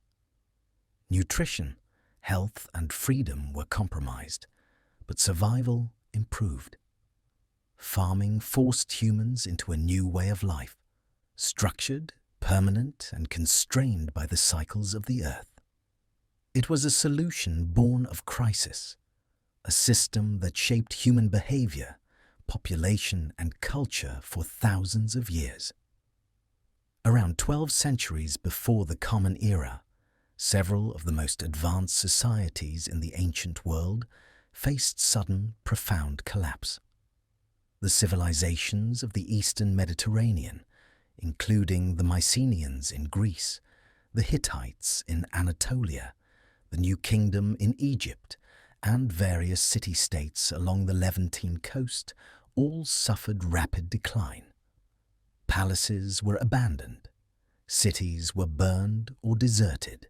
Nutrition, health, and freedom were compromised, but survival improved. Farming forced humans into a new way of life, structured, permanent, and constrained by the cycles of the earth. It was a solution born of crisis, a system that shaped human behavior, population, and culture for thousands of years. Around 12 centuries before the Common Era, several of the most advanced societies in the ancient world faced sudden, profound collapse. The civilizations of the Eastern Mediterranean, including the Mycenaeans in Greece, the Hittites in Anatolia, the New Kingdom in Egypt, and various city-states along the Levantine coast, all suffered rapid decline. Palaces were abandoned. Cities were burned or deserted.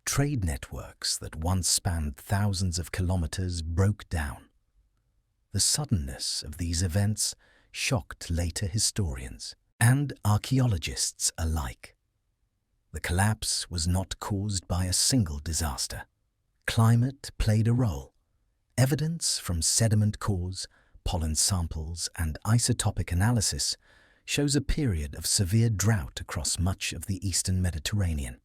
Trade networks that once spanned thousands of kilometers broke down. The suddenness of these events shocked later historians and archaeologists alike. The collapse was not caused by a single disaster. Climate played a role. Evidence from sediment cores, pollen samples, and isotopic analysis shows a period of severe drought across much of the Eastern Mediterranean.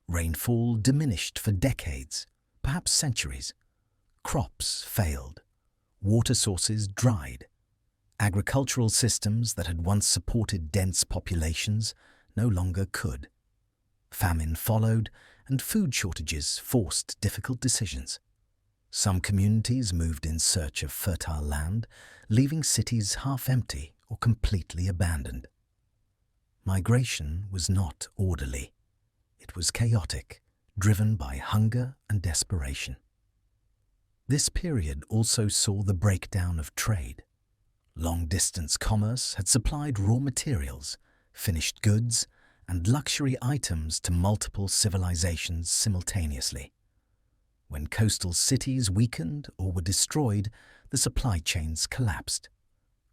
Rainfall diminished for decades, perhaps centuries. Crops failed. Water sources dried. Agricultural systems that had once supported dense populations no longer could. Famine followed, and food shortages forced difficult decisions. Some communities moved in search of fertile land, leaving cities half empty or completely abandoned. Migration was not orderly. It was chaotic, driven by hunger and desperation. This period also saw the breakdown of trade. Long-distance commerce had supplied raw materials, finished goods, and luxury items to multiple civilizations simultaneously. When coastal cities weakened or were destroyed, the supply chains collapsed.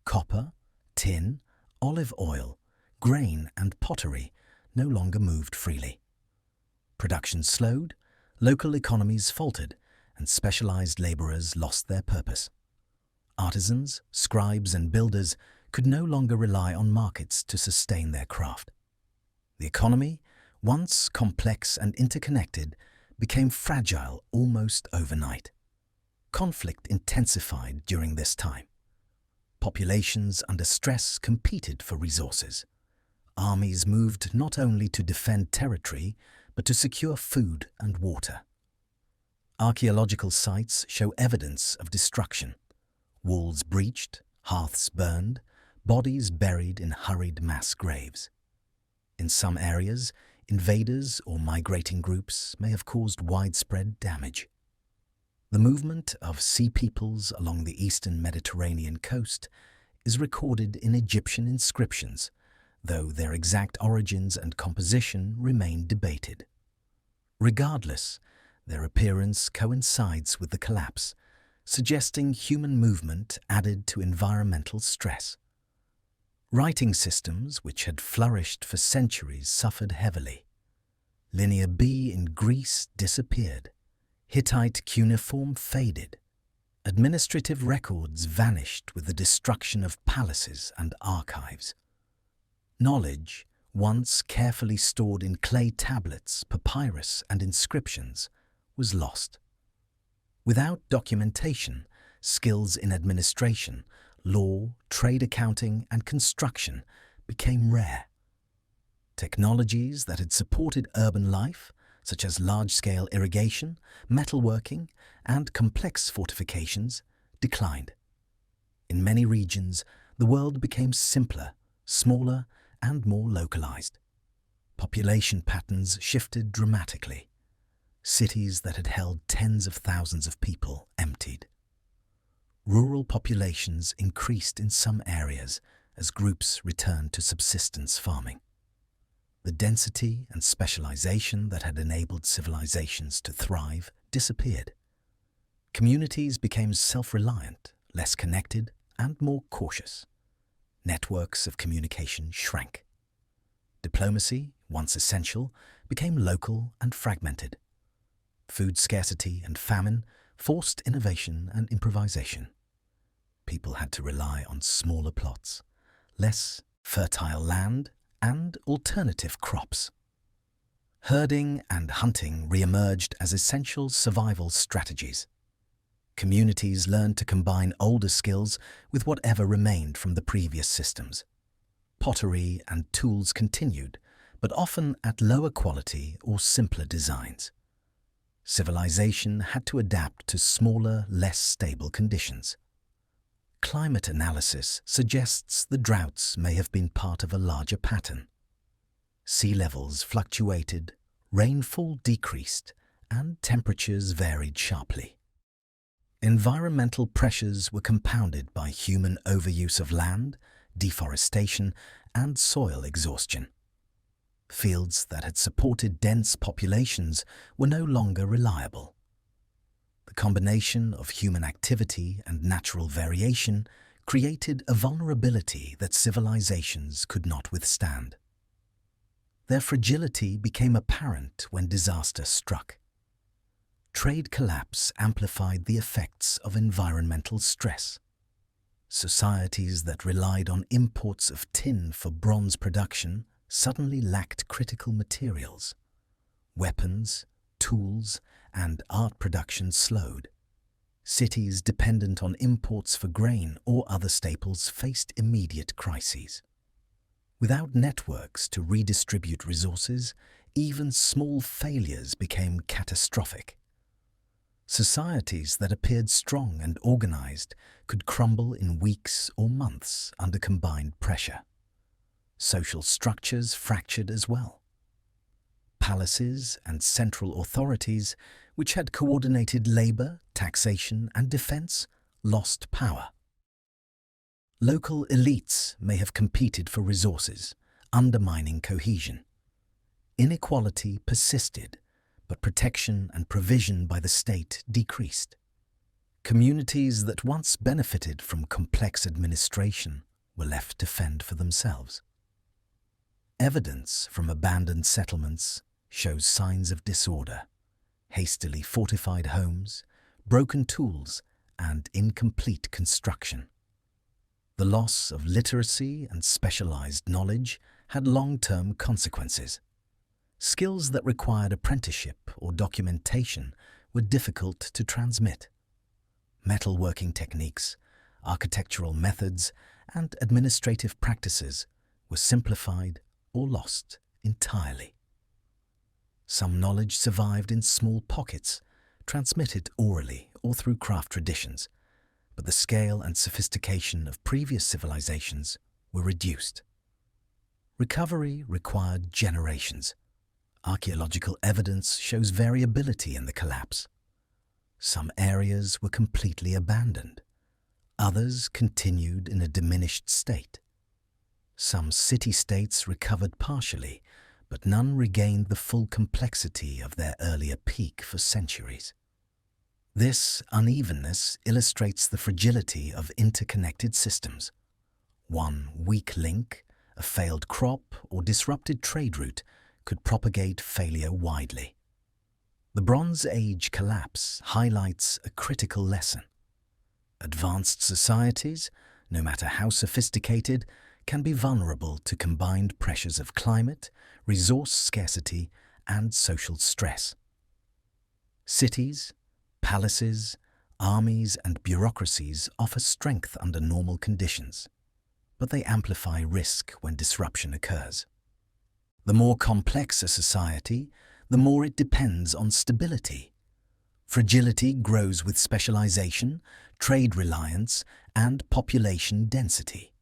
Copper, tin, olive oil, grain, and pottery no longer moved freely. Production slowed, local economies faltered, and specialized laborers lost their purpose. Artisans, scribes, and builders could no longer rely on markets to sustain their craft. The economy, once complex and interconnected, became fragile almost overnight. Conflict intensified during this time. Populations under stress competed for resources. Armies moved not only to defend territory, but to secure food and water. Archaeological sites show evidence of destruction. Walls breached, hearths burned, bodies buried in hurried mass graves. In some areas, invaders or migrating groups may have caused widespread damage. The movement of sea peoples along the eastern Mediterranean coast is recorded in Egyptian inscriptions, though their exact origins and composition remain debated. Regardless, their appearance coincides with the collapse, suggesting human movement added to environmental stress. Writing systems, which had flourished for centuries, suffered heavily. Linear B in Greece disappeared. Hittite cuneiform faded. Administrative records vanished with the destruction of palaces and archives. Knowledge, once carefully stored in clay tablets, papyrus, and inscriptions, was lost. Without documentation, skills in administration, law, trade accounting, and construction became rare. Technologies that had supported urban life, such as large-scale irrigation, metalworking, and complex fortifications, declined. In many regions, the world became simpler, smaller, and more localized. Population patterns shifted dramatically. Cities that had held tens of thousands of people emptied. Rural populations increased in some areas as groups returned to subsistence farming. The density and specialization that had enabled civilizations to thrive disappeared. Communities became self-reliant, less connected, and more cautious. Networks of communication shrank. Diplomacy, once essential, became local and fragmented. Food scarcity and famine forced innovation and improvisation. People had to rely on smaller plots, less fertile land, and alternative crops. Herding and hunting re-emerged as essential survival strategies. Communities learned to combine older skills with whatever remained from the previous systems. Pottery and tools continued, but often at lower quality or simpler designs. Civilization had to adapt to smaller, less stable conditions. Climate analysis suggests the droughts may have been part of a larger pattern. Sea levels fluctuated, rainfall decreased, and temperatures varied sharply. Environmental pressures were compounded by human overuse of land, deforestation, and soil exhaustion. Fields that had supported dense populations were no longer reliable. The combination of human activity and natural variation created a vulnerability that civilizations could not withstand. Their fragility became apparent when disaster struck. Trade collapse amplified the effects of environmental stress. Societies that relied on imports of tin for bronze production suddenly lacked critical materials. Weapons, tools, and art production slowed. Cities dependent on imports for grain or other staples faced immediate crises. Without networks to redistribute resources, even small failures became catastrophic. Societies that appeared strong and organized could crumble in weeks or months under combined pressure. Social structures fractured as well. Palaces and central authorities, which had coordinated labor, taxation, and defense, lost power. Local elites may have competed for resources, undermining cohesion. Inequality persisted, but protection and provision by the state decreased. Communities that once benefited from complex administration were left to fend for themselves. Evidence from abandoned settlements shows signs of disorder: hastily fortified homes, broken tools, and incomplete construction. The loss of literacy and specialized knowledge had long-term consequences. Skills that required apprenticeship or documentation were difficult to transmit. Metalworking techniques, architectural methods, and administrative practices were simplified or lost entirely. Some knowledge survived in small pockets, transmitted orally or through craft traditions, but the scale and sophistication of previous civilizations were reduced. Recovery required generations. Archaeological evidence shows variability in the collapse. Some areas were completely abandoned. Others continued in a diminished state. Some city-states recovered partially, but none regained the full complexity of their earlier peak for centuries. This unevenness illustrates the fragility of interconnected systems. One weak link, a failed crop, or disrupted trade route could propagate failure widely. The Bronze Age collapse highlights a critical lesson. Advanced societies, no matter how sophisticated, can be vulnerable to combined pressures of climate, resource scarcity, and social stress. Cities, palaces, armies, and bureaucracies offer strength under normal conditions, but they amplify risk when disruption occurs. The more complex a society, the more it depends on stability. Fragility grows with specialization, trade reliance, and population density.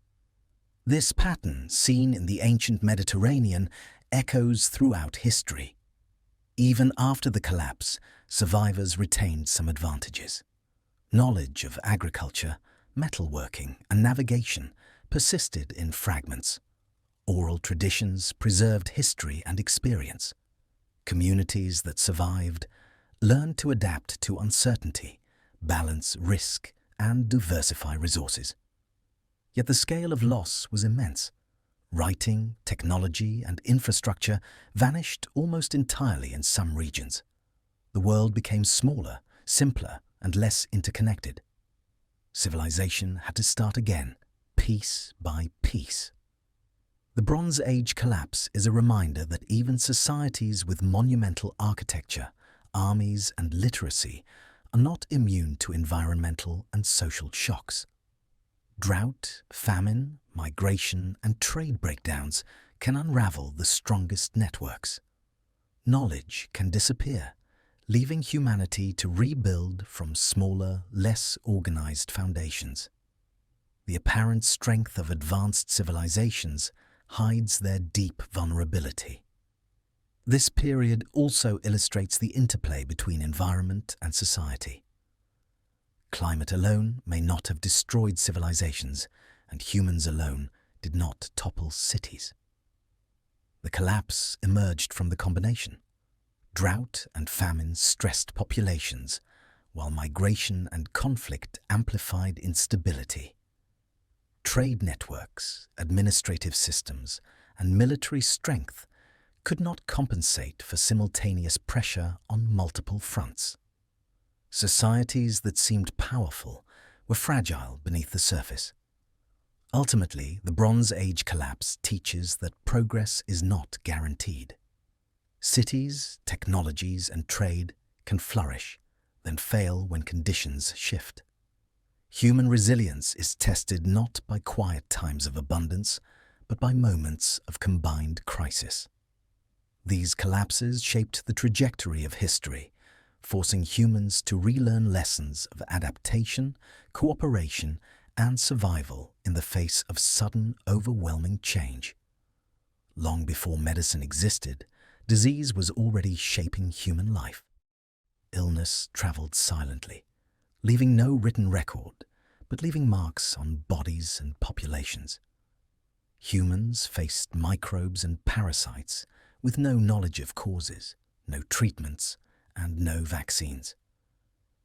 This pattern, seen in the ancient Mediterranean, echoes throughout history. Even after the collapse, survivors retained some advantages. Knowledge of agriculture, metalworking, and navigation persisted in fragments. Oral traditions preserved history and experience. Communities that survived learned to adapt to uncertainty, balance risk, and diversify resources. Yet the scale of loss was immense. Writing, technology, and infrastructure vanished almost entirely in some regions. The world became smaller, simpler, and less interconnected. Civilization had to start again, piece by piece. The Bronze Age collapse is a reminder that even societies with monumental architecture, armies, and literacy are not immune to environmental and social shocks. Drought, famine, migration, and trade breakdowns can unravel the strongest networks. Knowledge can disappear, leaving humanity to rebuild from smaller, less organized foundations. The apparent strength of advanced civilizations hides their deep vulnerability. This period also illustrates the interplay between environment and society. Climate alone may not have destroyed civilizations, and humans alone did not topple cities. The collapse emerged from the combination. Drought and famine stressed populations, while migration and conflict amplified instability. Trade networks, administrative systems, and military strength could not compensate for simultaneous pressure on multiple fronts. Societies that seemed powerful were fragile beneath the surface. Ultimately, the Bronze Age collapse teaches that progress is not guaranteed. Cities, technologies, and trade can flourish, then fail when conditions shift. Human resilience is tested not by quiet times of abundance, but by moments of combined crisis. These collapses shaped the trajectory of history, forcing humans to relearn lessons of adaptation, cooperation, and survival in the face of sudden, overwhelming change. Long before medicine existed, disease was already shaping human life. Illness traveled silently, leaving no written record, but leaving marks on bodies and populations. Humans faced microbes and parasites with no knowledge of causes, no treatments, and no vaccines.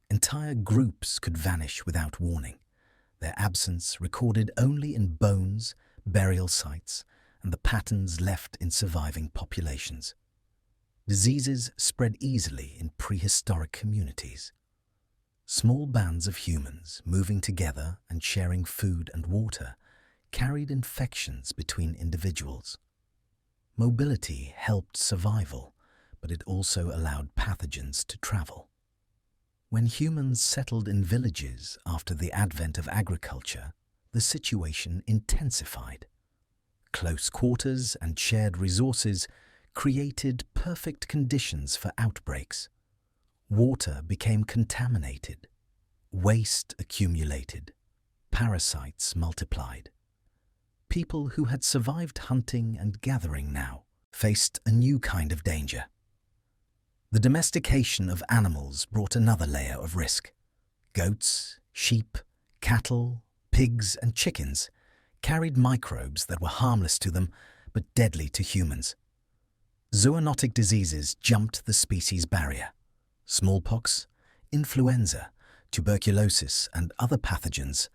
Entire groups could vanish without warning, their absence recorded only in bones, burial sites, and the patterns left in surviving populations. Diseases spread easily in prehistoric communities. Small bands of humans moving together and sharing food and water carried infections between individuals. Mobility helped survival, but it also allowed pathogens to travel. When humans settled in villages after the advent of agriculture, the situation intensified. Close quarters and shared resources created perfect conditions for outbreaks. Water became contaminated, waste accumulated, parasites multiplied. People who had survived hunting and gathering now faced a new kind of danger. The domestication of animals brought another layer of risk. Goats, sheep, cattle, pigs, and chickens carried microbes that were harmless to them but deadly to humans. Zoonotic diseases jumped the species barrier. Smallpox, influenza, tuberculosis, and other pathogens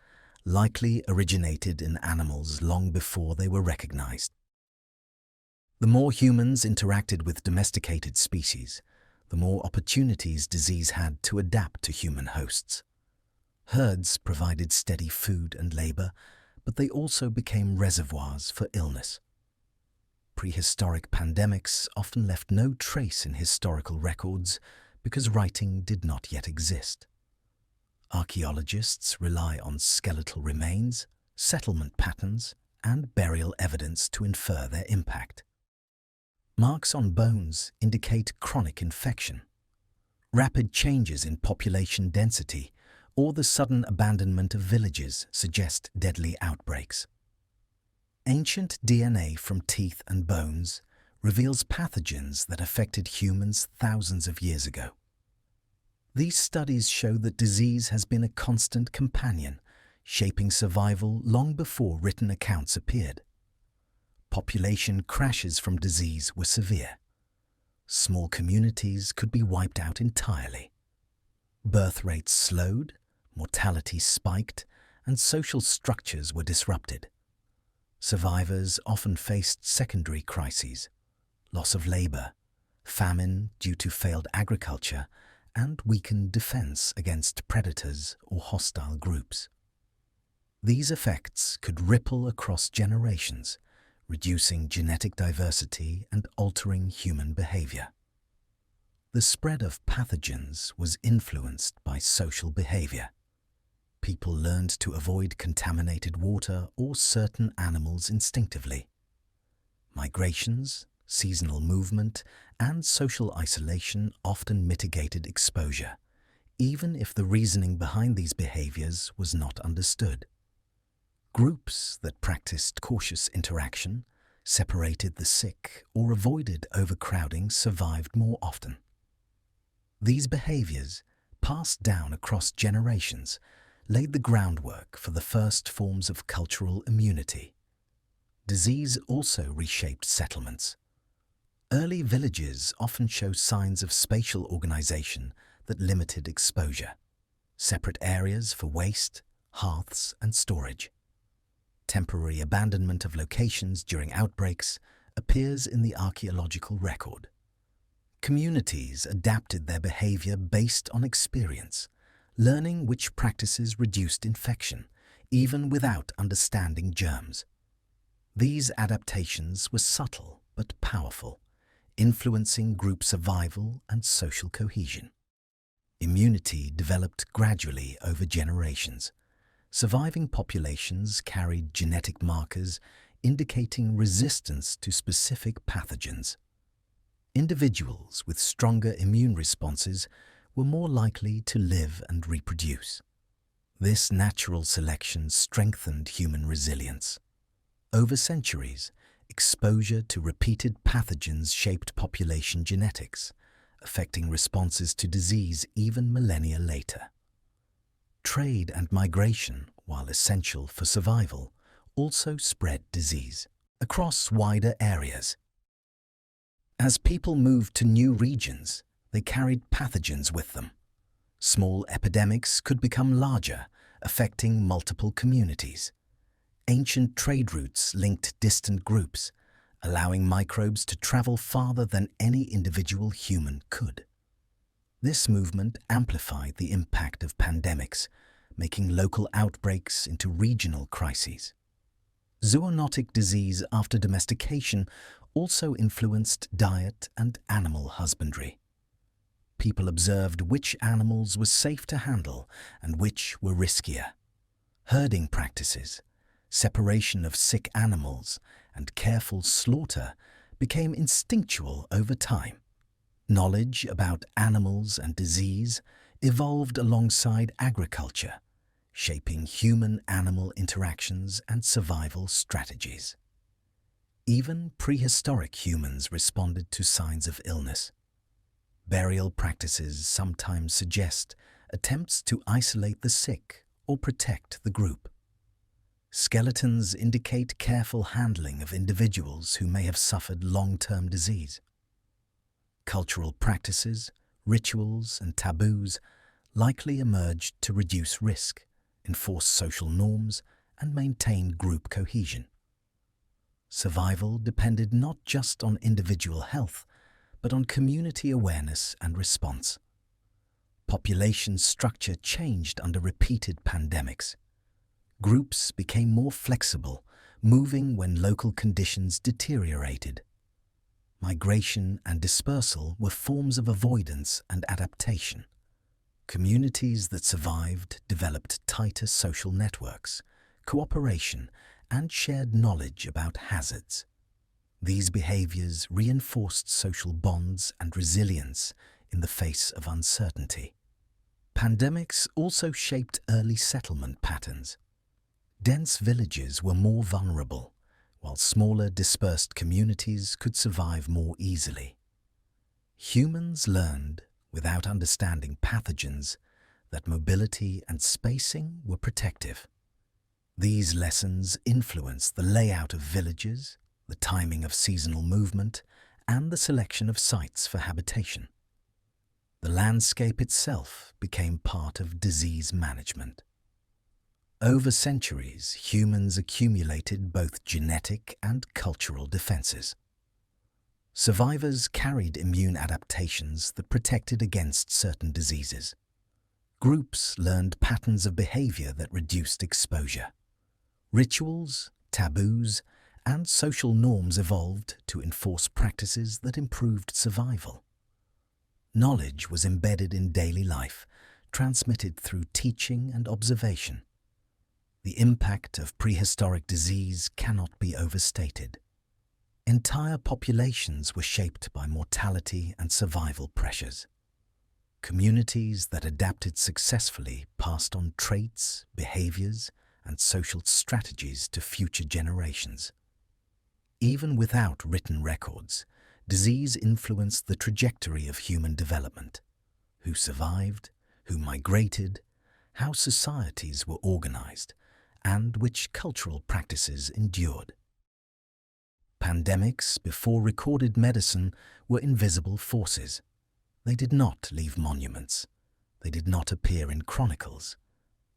likely originated in animals long before they were recognized. The more humans interacted with domesticated species, the more opportunities disease had to adapt to human hosts. Herds provided steady food and labor, but they also became reservoirs for illness. Prehistoric pandemics often left no trace in historical records because writing did not yet exist. Archaeologists rely on skeletal remains, settlement patterns, and burial evidence to infer their impact. Marks on bones indicate chronic infection. Rapid changes in population density or the sudden abandonment of villages suggest deadly outbreaks. Ancient DNA from teeth and bones reveals pathogens that affected humans thousands of years ago. These studies show that disease has been a constant companion, shaping survival long before written accounts appeared. Population crashes from disease were severe. Small communities could be wiped out entirely. Birth rates slowed, mortality spiked, and social structures were disrupted. Survivors often faced secondary crises: loss of labor, famine due to failed agriculture, and weakened defense against predators or hostile groups. These effects could ripple across generations, reducing genetic diversity and altering human behavior. The spread of pathogens was influenced by social behavior. People learned to avoid contaminated water or certain animals instinctively. Migrations, seasonal movement, and social isolation often mitigated exposure, even if the reasoning behind these behaviors was not understood. Groups that practiced cautious interaction, separated the sick, or avoided overcrowding survived more often. These behaviors, passed down across generations, laid the groundwork for the first forms of cultural immunity. Disease also reshaped settlements. Early villages often show signs of spatial organization that limited exposure. Separate areas for waste, hearths, and storage. Temporary abandonment of locations during outbreaks appears in the archaeological record. Communities adapted their behavior based on experience, learning which practices reduced infection, even without understanding germs. These adaptations were subtle but powerful, influencing group survival and social cohesion. Immunity developed gradually over generations. Surviving populations carried genetic markers indicating resistance to specific pathogens. Individuals with stronger immune responses were more likely to live and reproduce. This natural selection strengthened human resilience. Over centuries, exposure to repeated pathogens shaped population genetics, affecting responses to disease even millennia later. Trade and migration, while essential for survival, also spread disease across wider areas. As people moved to new regions, they carried pathogens with them. Small epidemics could become larger, affecting multiple communities. Ancient trade routes linked distant groups, allowing microbes to travel farther than any individual human could. This movement amplified the impact of pandemics, making local outbreaks into regional crises. Zoonotic disease after domestication also influenced diet and animal husbandry. People observed which animals were safe to handle and which were riskier. Herding practices, separation of sick animals, and careful slaughter became instinctual over time. Knowledge about animals and disease evolved alongside agriculture, shaping human-animal interactions and survival strategies. Even prehistoric humans responded to signs of illness. Burial practices sometimes suggest attempts to isolate the sick or protect the group. Skeletons indicate careful handling of individuals who may have suffered long-term disease. Cultural practices, rituals, and taboos likely emerged to reduce risk, enforce social norms, and maintain group cohesion. Survival depended not just on individual health, but on community awareness and response. Population structure changed under repeated pandemics. Groups became more flexible, moving when local conditions deteriorated. Migration and dispersal were forms of avoidance and adaptation. Communities that survived developed tighter social networks, cooperation, and shared knowledge about hazards. These behaviors reinforced social bonds and resilience in the face of uncertainty. Pandemics also shaped early settlement patterns. Dense villages were more vulnerable, while smaller dispersed communities could survive more easily. Humans learned, without understanding pathogens, that mobility and spacing were protective. These lessons influenced the layout of villages, the timing of seasonal movement, and the selection of sites for habitation. The landscape itself became part of disease management. Over centuries, humans accumulated both genetic and cultural defenses. Survivors carried immune adaptations that protected against certain diseases. Groups learned patterns of behavior that reduced exposure. Rituals, taboos, and social norms evolved to enforce practices that improved survival. Knowledge was embedded in daily life, transmitted through teaching and observation. The impact of prehistoric disease cannot be overstated. Entire populations were shaped by mortality and survival pressures. Communities that adapted successfully passed on traits, behaviors, and social strategies to future generations. Even without written records, disease influenced the trajectory of human development. Who survived, who migrated, how societies were organized, and which cultural practices endured. Pandemics, before recorded medicine, were invisible forces. They did not leave monuments. They did not appear in chronicles.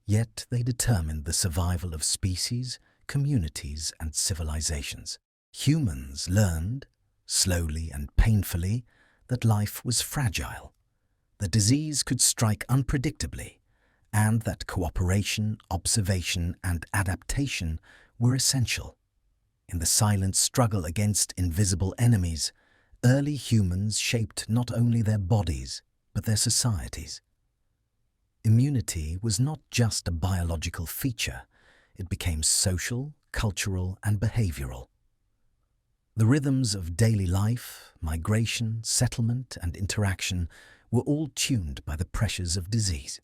Yet they determined the survival of species, communities, and civilizations. Humans learned, slowly and painfully, that life was fragile, that disease could strike unpredictably, and that cooperation, observation, and adaptation were essential. In the silent struggle against invisible enemies, early humans shaped not only their bodies, but their societies. Immunity was not just a biological feature, it became social, cultural, and behavioral. The rhythms of daily life, migration, settlement, and interaction were all tuned by the pressures of disease.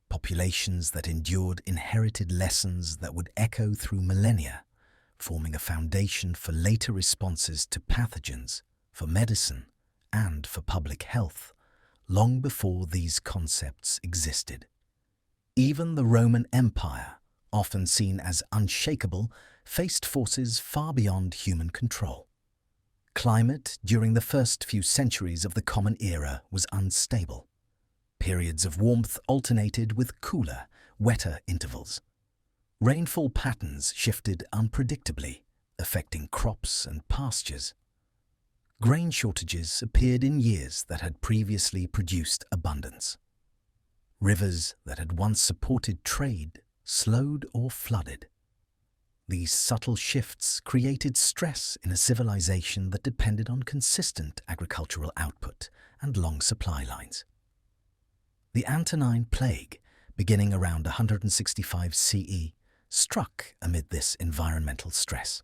Populations that endured inherited lessons that would echo through millennia, forming a foundation for later responses to pathogens, for medicine, and for public health, long before these concepts existed. Even the Roman Empire, often seen as unshakable, faced forces far beyond human control. Climate during the first few centuries of the Common Era was unstable. Periods of warmth alternated with cooler, wetter intervals. Rainfall patterns shifted unpredictably, affecting crops and pastures. Grain shortages appeared in years that had previously produced abundance. Rivers that had once supported trade slowed or flooded. These subtle shifts created stress in a civilization that depended on consistent agricultural output and long supply lines. The Antonine Plague, beginning around 165 CE, struck amid this environmental stress.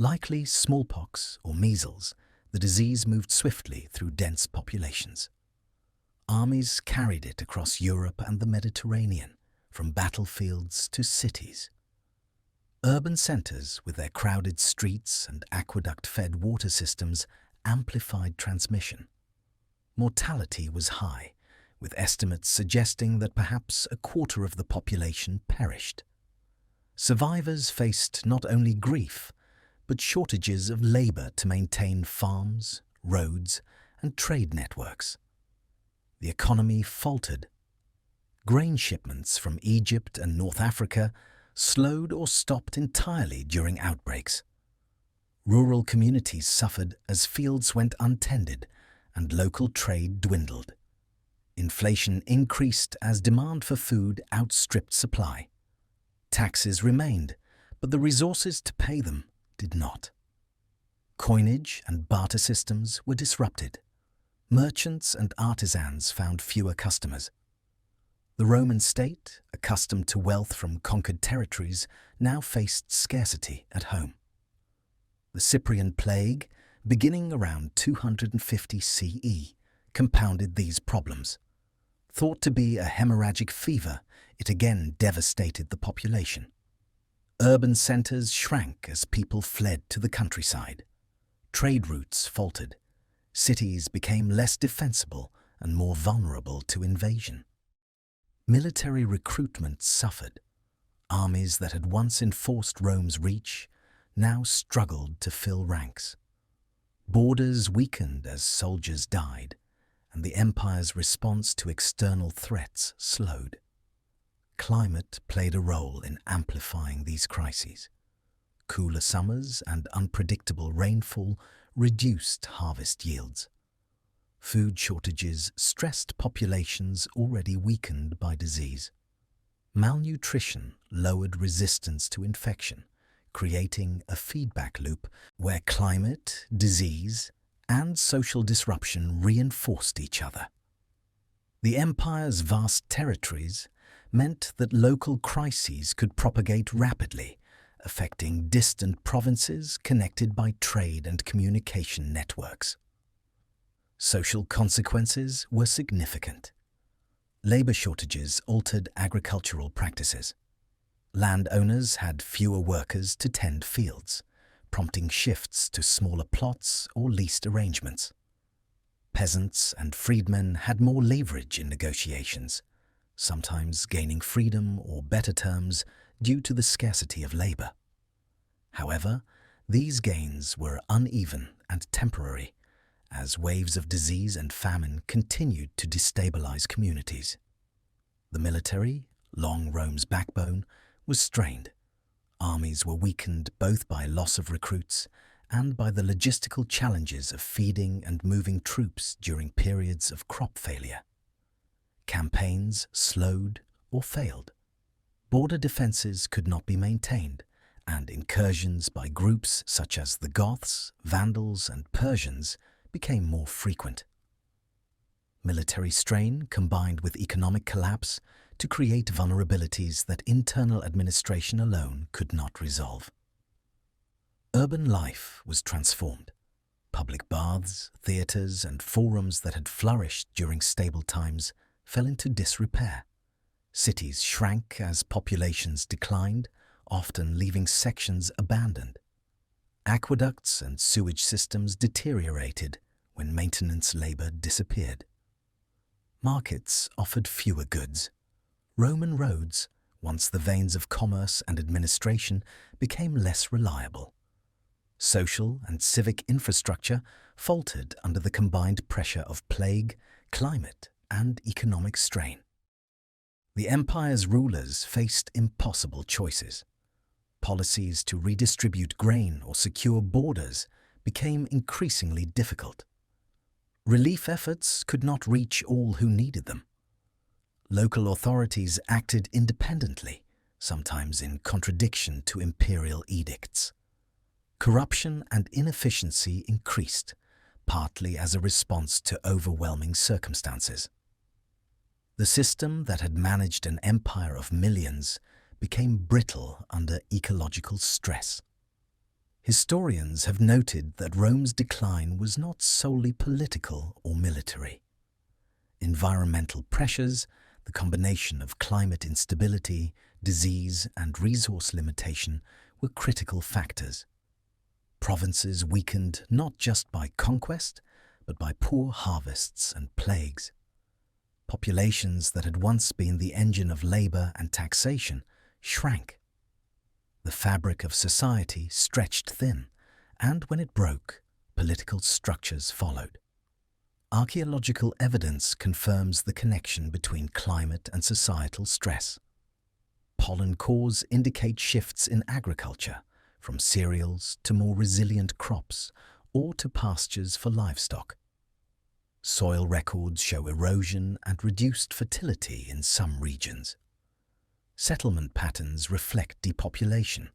Likely smallpox or measles, the disease moved swiftly through dense populations. Armies carried it across Europe and the Mediterranean, from battlefields to cities. Urban centers, with their crowded streets and aqueduct-fed water systems, amplified transmission. Mortality was high, with estimates suggesting that perhaps a quarter of the population perished. Survivors faced not only grief, but shortages of labor to maintain farms, roads, and trade networks. The economy faltered. Grain shipments from Egypt and North Africa slowed or stopped entirely during outbreaks. Rural communities suffered as fields went untended and local trade dwindled. Inflation increased as demand for food outstripped supply. Taxes remained, but the resources to pay them did not. Coinage and barter systems were disrupted. Merchants and artisans found fewer customers. The Roman state, accustomed to wealth from conquered territories, now faced scarcity at home. The Cyprian plague, beginning around 250 CE, compounded these problems. Thought to be a hemorrhagic fever, it again devastated the population. Urban centers shrank as people fled to the countryside. Trade routes faltered. Cities became less defensible and more vulnerable to invasion. Military recruitment suffered. Armies that had once enforced Rome's reach now struggled to fill ranks. Borders weakened as soldiers died, and the empire's response to external threats slowed. Climate played a role in amplifying these crises. Cooler summers and unpredictable rainfall reduced harvest yields. Food shortages stressed populations already weakened by disease. Malnutrition lowered resistance to infection, creating a feedback loop where climate, disease, and social disruption reinforced each other. The empire's vast territories meant that local crises could propagate rapidly, affecting distant provinces connected by trade and communication networks. Social consequences were significant. Labor shortages altered agricultural practices. Landowners had fewer workers to tend fields, prompting shifts to smaller plots or leased arrangements. Peasants and freedmen had more leverage in negotiations, sometimes gaining freedom or better terms due to the scarcity of labor. However, these gains were uneven and temporary, as waves of disease and famine continued to destabilize communities. The military, long Rome's backbone, was strained. Armies were weakened both by loss of recruits and by the logistical challenges of feeding and moving troops during periods of crop failure. Campaigns slowed or failed. Border defenses could not be maintained, and incursions by groups such as the Goths, Vandals, and Persians became more frequent. Military strain combined with economic collapse to create vulnerabilities that internal administration alone could not resolve. Urban life was transformed. Public baths, theatres, and forums that had flourished during stable times fell into disrepair. Cities shrank as populations declined, often leaving sections abandoned. Aqueducts and sewage systems deteriorated when maintenance labour disappeared. Markets offered fewer goods. Roman roads, once the veins of commerce and administration, became less reliable. Social and civic infrastructure faltered under the combined pressure of plague, climate, and economic strain. The empire's rulers faced impossible choices. Policies to redistribute grain or secure borders became increasingly difficult. Relief efforts could not reach all who needed them. Local authorities acted independently, sometimes in contradiction to imperial edicts. Corruption and inefficiency increased, partly as a response to overwhelming circumstances. The system that had managed an empire of millions became brittle under ecological stress. Historians have noted that Rome's decline was not solely political or military. Environmental pressures, the combination of climate instability, disease, and resource limitation were critical factors. Provinces weakened not just by conquest, but by poor harvests and plagues. Populations that had once been the engine of labor and taxation shrank. The fabric of society stretched thin, and when it broke, political structures followed. Archaeological evidence confirms the connection between climate and societal stress. Pollen cores indicate shifts in agriculture, from cereals to more resilient crops or to pastures for livestock. Soil records show erosion and reduced fertility in some regions. Settlement patterns reflect depopulation.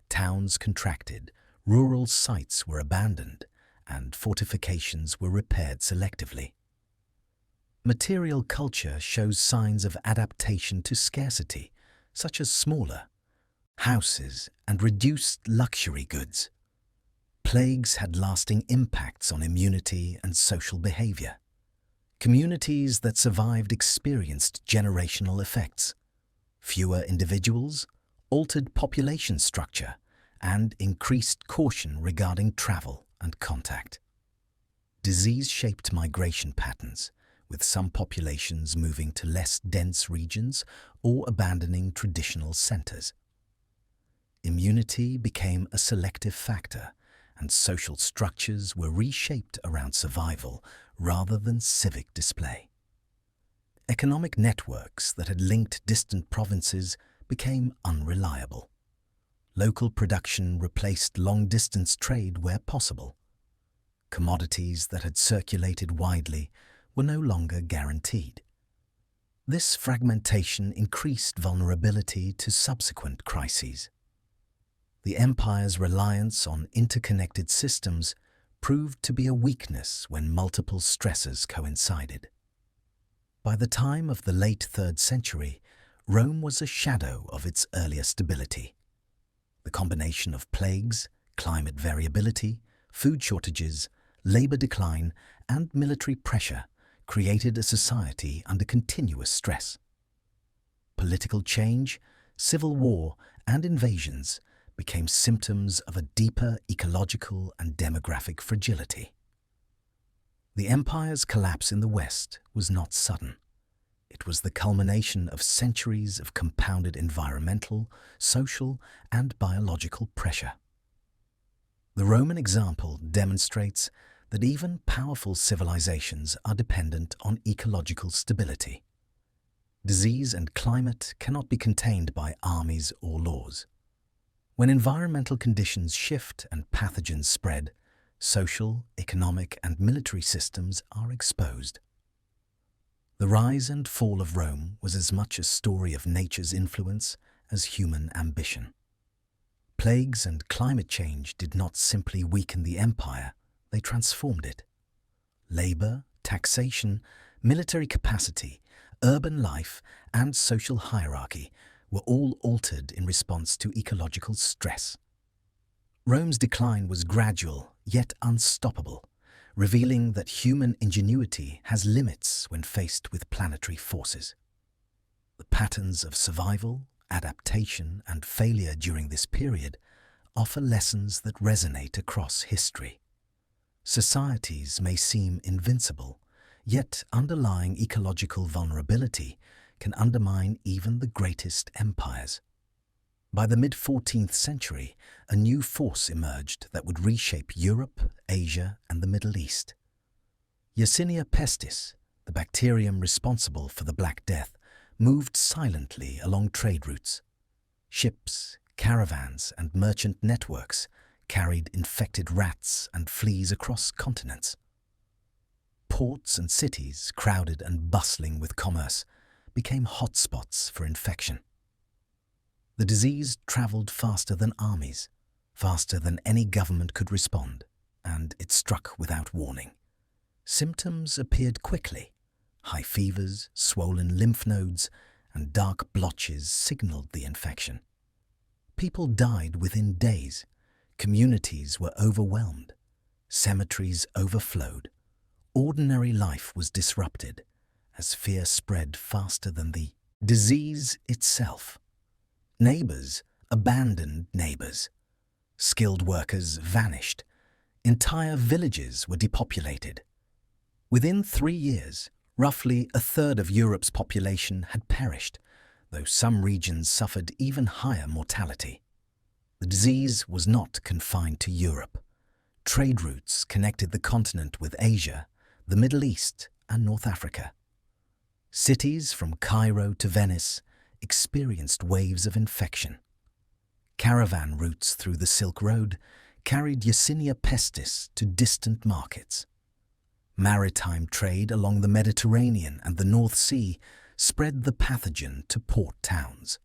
Towns contracted, rural sites were abandoned, and fortifications were repaired selectively. Material culture shows signs of adaptation to scarcity, such as smaller houses and reduced luxury goods. Plagues had lasting impacts on immunity and social behavior. Communities that survived experienced generational effects. Fewer individuals, altered population structure, and increased caution regarding travel and contact. Disease-shaped migration patterns, with some populations moving to less dense regions or abandoning traditional centers. Immunity became a selective factor, and social structures were reshaped around survival rather than civic display. Economic networks that had linked distant provinces became unreliable. Local production replaced long-distance trade where possible. Commodities that had circulated widely were no longer guaranteed. This fragmentation increased vulnerability to subsequent crises. The empire's reliance on interconnected systems proved to be a weakness when multiple stressors coincided. By the time of the late 3rd century, Rome was a shadow of its earlier stability. The combination of plagues, climate variability, food shortages, labor decline, and military pressure created a society under continuous stress. Political change, civil war, and invasions became symptoms of a deeper ecological and demographic fragility. The empire's collapse in the West was not sudden. It was the culmination of centuries of compounded environmental, social, and biological pressure. The Roman example demonstrates that even powerful civilizations are dependent on ecological stability. Disease and climate cannot be contained by armies or laws. When environmental conditions shift and pathogens spread, social, economic, and military systems are exposed. The rise and fall of Rome was as much a story of nature's influence as human ambition. Plagues and climate change did not simply weaken the empire, they transformed it. Labor, taxation, military capacity, urban life, and social hierarchy were all altered in response to ecological stress. Rome's decline was gradual, yet unstoppable, revealing that human ingenuity has limits when faced with planetary forces. The patterns of survival, adaptation, and failure during this period offer lessons that resonate across history. Societies may seem invincible, yet underlying ecological vulnerability can undermine even the greatest empires. By the mid-14th century, a new force emerged that would reshape Europe, Asia, and the Middle East. Yersinia pestis, the bacterium responsible for the Black Death, moved silently along trade routes. Ships, caravans, and merchant networks carried infected rats and fleas across continents. Ports and cities, crowded and bustling with commerce, became hotspots for infection. The disease travelled faster than armies, faster than any government could respond, and it struck without warning. Symptoms appeared quickly. High fevers, swollen lymph nodes, and dark blotches signalled the infection. People died within days. Communities were overwhelmed. Cemeteries overflowed. Ordinary life was disrupted as fear spread faster than the disease itself. Neighbours abandoned neighbours. Skilled workers vanished. Entire villages were depopulated. Within 3 years, roughly a third of Europe's population had perished, though some regions suffered even higher mortality. The disease was not confined to Europe. Trade routes connected the continent with Asia, the Middle East, and North Africa. Cities from Cairo to Venice experienced waves of infection. Caravan routes through the Silk Road carried Yersinia pestis to distant markets. Maritime trade along the Mediterranean and the North Sea spread the pathogen to port towns.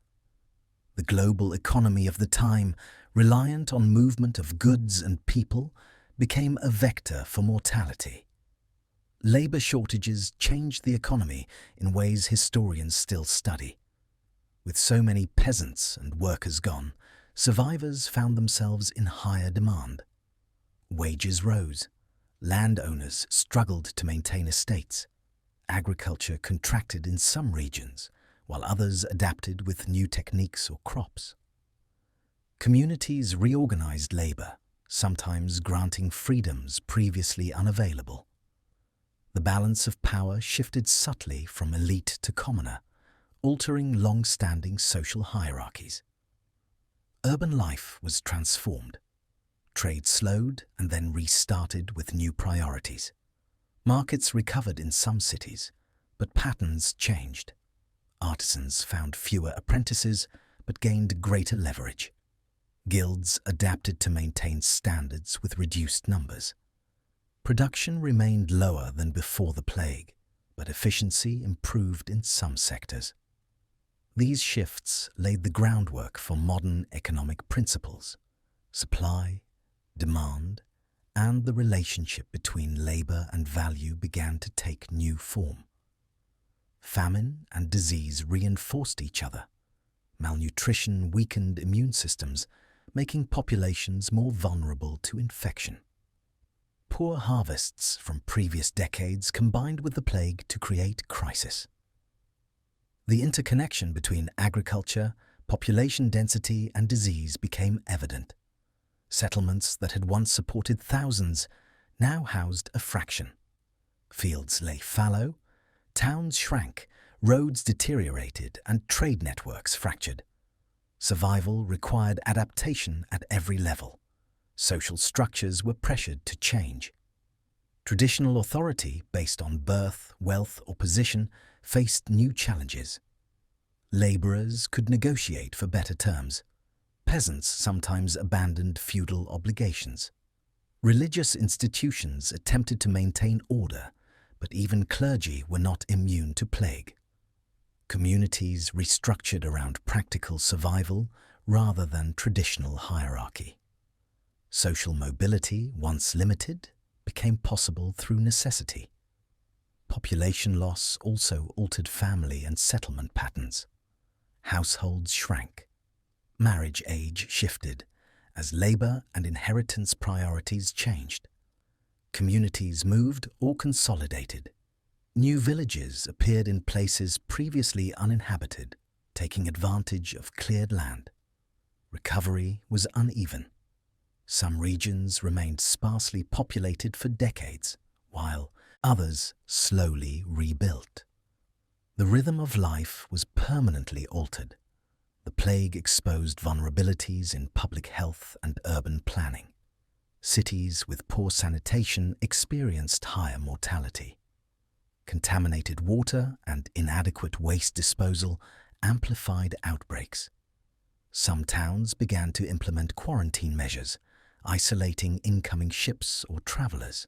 The global economy of the time, reliant on movement of goods and people, became a vector for mortality. Labour shortages changed the economy in ways historians still study. With so many peasants and workers gone, survivors found themselves in higher demand. Wages rose. Landowners struggled to maintain estates. Agriculture contracted in some regions, while others adapted with new techniques or crops. Communities reorganized labor, sometimes granting freedoms previously unavailable. The balance of power shifted subtly from elite to commoner, altering long-standing social hierarchies. Urban life was transformed. Trade slowed and then restarted with new priorities. Markets recovered in some cities, but patterns changed. Artisans found fewer apprentices, but gained greater leverage. Guilds adapted to maintain standards with reduced numbers. Production remained lower than before the plague, but efficiency improved in some sectors. These shifts laid the groundwork for modern economic principles: supply, demand, and the relationship between labor and value began to take new form. Famine and disease reinforced each other. Malnutrition weakened immune systems, making populations more vulnerable to infection. Poor harvests from previous decades combined with the plague to create crisis. The interconnection between agriculture, population density, and disease became evident. Settlements that had once supported thousands now housed a fraction. Fields lay fallow, towns shrank, roads deteriorated, and trade networks fractured. Survival required adaptation at every level. Social structures were pressured to change. Traditional authority, based on birth, wealth, or position, faced new challenges. Labourers could negotiate for better terms. Peasants sometimes abandoned feudal obligations. Religious institutions attempted to maintain order, but even clergy were not immune to plague. Communities restructured around practical survival rather than traditional hierarchy. Social mobility, once limited, became possible through necessity. Population loss also altered family and settlement patterns. Households shrank. Marriage age shifted as labor and inheritance priorities changed. Communities moved or consolidated. New villages appeared in places previously uninhabited, taking advantage of cleared land. Recovery was uneven. Some regions remained sparsely populated for decades, while others slowly rebuilt. The rhythm of life was permanently altered. The plague exposed vulnerabilities in public health and urban planning. Cities with poor sanitation experienced higher mortality. Contaminated water and inadequate waste disposal amplified outbreaks. Some towns began to implement quarantine measures, isolating incoming ships or travelers.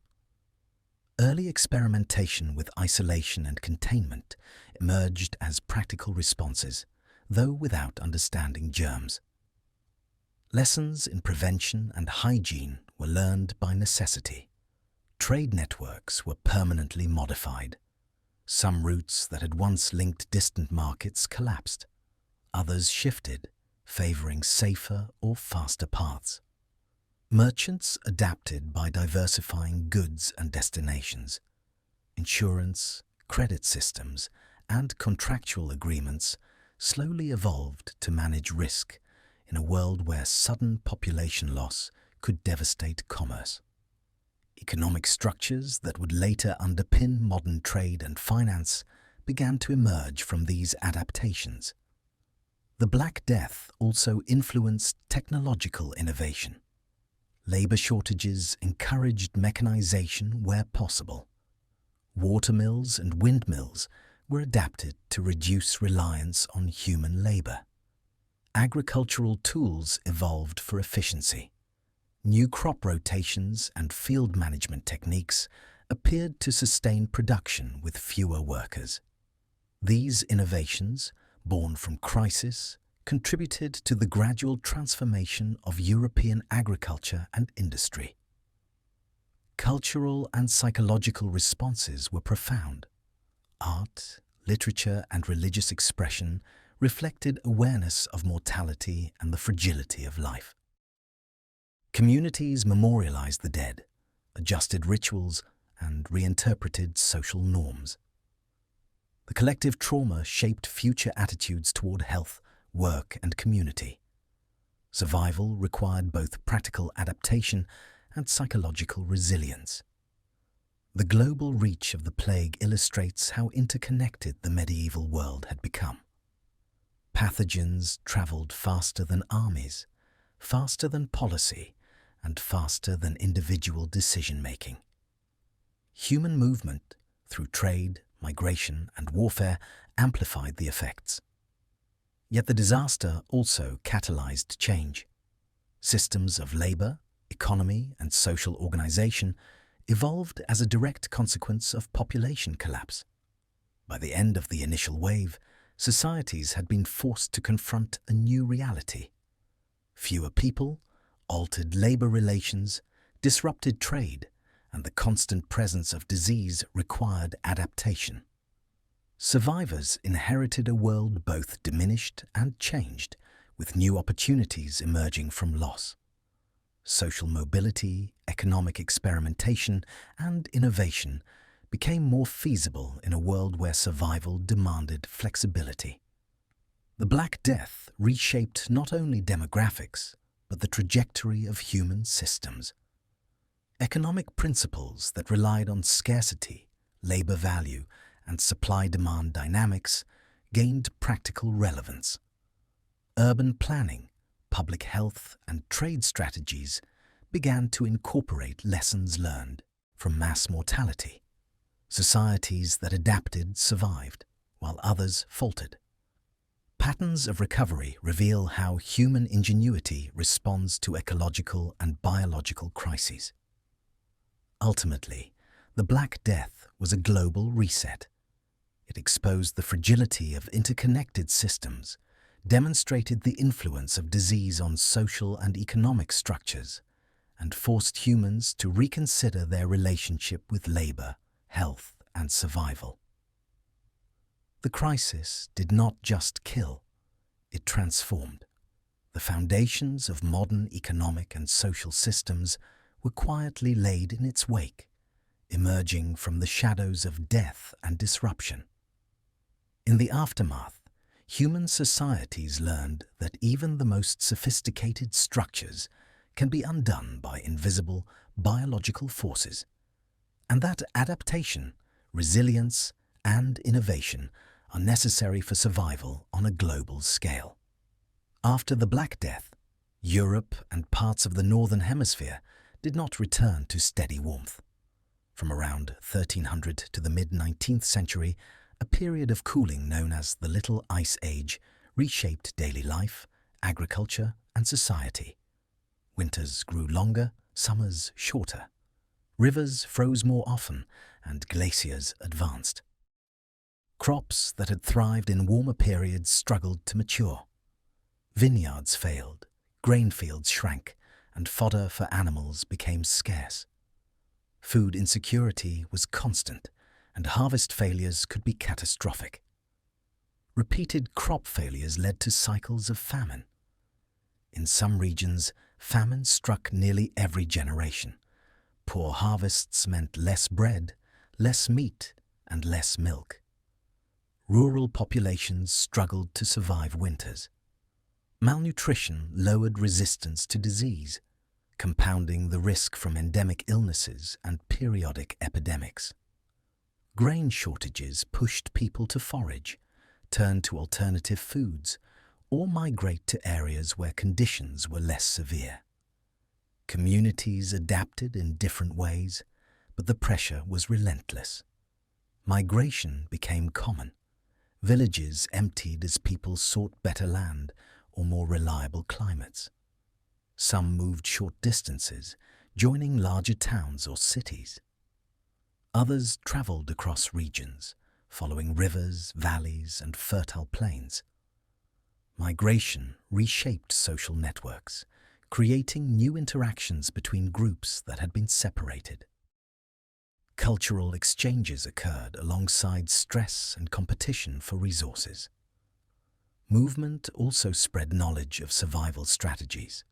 Early experimentation with isolation and containment emerged as practical responses, though without understanding germs. Lessons in prevention and hygiene were learned by necessity. Trade networks were permanently modified. Some routes that had once linked distant markets collapsed. Others shifted, favoring safer or faster paths. Merchants adapted by diversifying goods and destinations. Insurance, credit systems, and contractual agreements slowly evolved to manage risk in a world where sudden population loss could devastate commerce. Economic structures that would later underpin modern trade and finance began to emerge from these adaptations. The Black Death also influenced technological innovation. Labor shortages encouraged mechanization where possible. Watermills and windmills were adapted to reduce reliance on human labor. Agricultural tools evolved for efficiency. New crop rotations and field management techniques appeared to sustain production with fewer workers. These innovations, born from crisis, contributed to the gradual transformation of European agriculture and industry. Cultural and psychological responses were profound. Art, literature, and religious expression reflected awareness of mortality and the fragility of life. Communities memorialized the dead, adjusted rituals, and reinterpreted social norms. The collective trauma shaped future attitudes toward health, work, and community. Survival required both practical adaptation and psychological resilience. The global reach of the plague illustrates how interconnected the medieval world had become. Pathogens traveled faster than armies, faster than policy, and faster than individual decision-making. Human movement, through trade, migration, and warfare, amplified the effects. Yet the disaster also catalyzed change. Systems of labor, economy, and social organization evolved as a direct consequence of population collapse. By the end of the initial wave, societies had been forced to confront a new reality. Fewer people, altered labor relations, disrupted trade, and the constant presence of disease required adaptation. Survivors inherited a world both diminished and changed, with new opportunities emerging from loss. Social mobility, economic experimentation, and innovation became more feasible in a world where survival demanded flexibility. The Black Death reshaped not only demographics, but the trajectory of human systems. Economic principles that relied on scarcity, labor value, and supply-demand dynamics gained practical relevance. Urban planning, public health, and trade strategies began to incorporate lessons learned from mass mortality. Societies that adapted survived, while others faltered. Patterns of recovery reveal how human ingenuity responds to ecological and biological crises. Ultimately, the Black Death was a global reset. It exposed the fragility of interconnected systems, demonstrated the influence of disease on social and economic structures, and forced humans to reconsider their relationship with labor, health, and survival. The crisis did not just kill, it transformed. The foundations of modern economic and social systems were quietly laid in its wake, emerging from the shadows of death and disruption. In the aftermath, human societies learned that even the most sophisticated structures can be undone by invisible biological forces, and that adaptation, resilience, and innovation are necessary for survival on a global scale. After the Black Death, Europe and parts of the Northern Hemisphere did not return to steady warmth. From around 1300 to the mid-19th century, a period of cooling known as the Little Ice Age reshaped daily life, agriculture, and society. Winters grew longer, summers shorter. Rivers froze more often, and glaciers advanced. Crops that had thrived in warmer periods struggled to mature. Vineyards failed, grain fields shrank, and fodder for animals became scarce. Food insecurity was constant, and harvest failures could be catastrophic. Repeated crop failures led to cycles of famine. In some regions, famine struck nearly every generation. Poor harvests meant less bread, less meat, and less milk. Rural populations struggled to survive winters. Malnutrition lowered resistance to disease, compounding the risk from endemic illnesses and periodic epidemics. Grain shortages pushed people to forage, turn to alternative foods, or migrate to areas where conditions were less severe. Communities adapted in different ways, but the pressure was relentless. Migration became common. Villages emptied as people sought better land or more reliable climates. Some moved short distances, joining larger towns or cities. Others traveled across regions, following rivers, valleys, and fertile plains. Migration reshaped social networks, creating new interactions between groups that had been separated. Cultural exchanges occurred alongside stress and competition for resources. Movement also spread knowledge of survival strategies,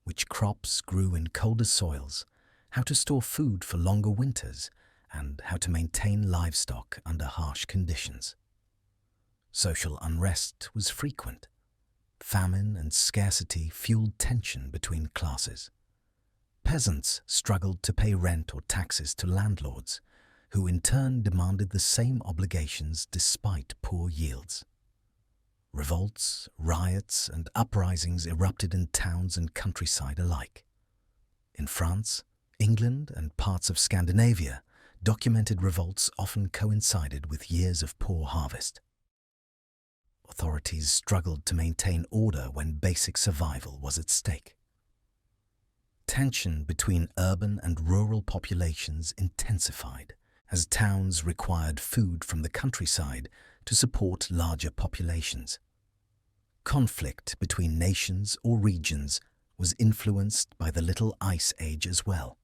which crops grew in colder soils, how to store food for longer winters, and how to maintain livestock under harsh conditions. Social unrest was frequent. Famine and scarcity fueled tension between classes. Peasants struggled to pay rent or taxes to landlords, who in turn demanded the same obligations despite poor yields. Revolts, riots, and uprisings erupted in towns and countryside alike. In France, England, and parts of Scandinavia, documented revolts often coincided with years of poor harvest. Authorities struggled to maintain order when basic survival was at stake. Tension between urban and rural populations intensified as towns required food from the countryside to support larger populations. Conflict between nations or regions was influenced by the Little Ice Age as well.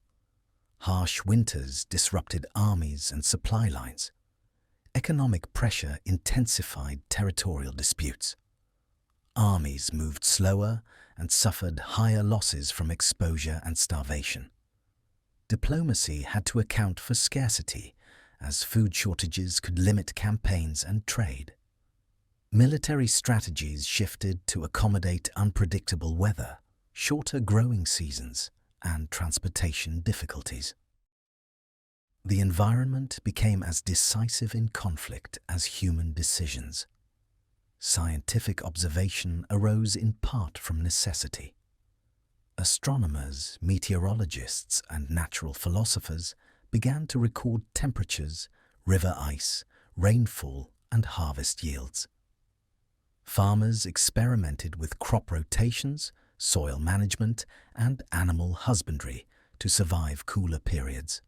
Harsh winters disrupted armies and supply lines. Economic pressure intensified territorial disputes. Armies moved slower and suffered higher losses from exposure and starvation. Diplomacy had to account for scarcity, as food shortages could limit campaigns and trade. Military strategies shifted to accommodate unpredictable weather, shorter growing seasons, and transportation difficulties. The environment became as decisive in conflict as human decisions. Scientific observation arose in part from necessity. Astronomers, meteorologists, and natural philosophers began to record temperatures, river ice, rainfall, and harvest yields. Farmers experimented with crop rotations, soil management, and animal husbandry to survive cooler periods.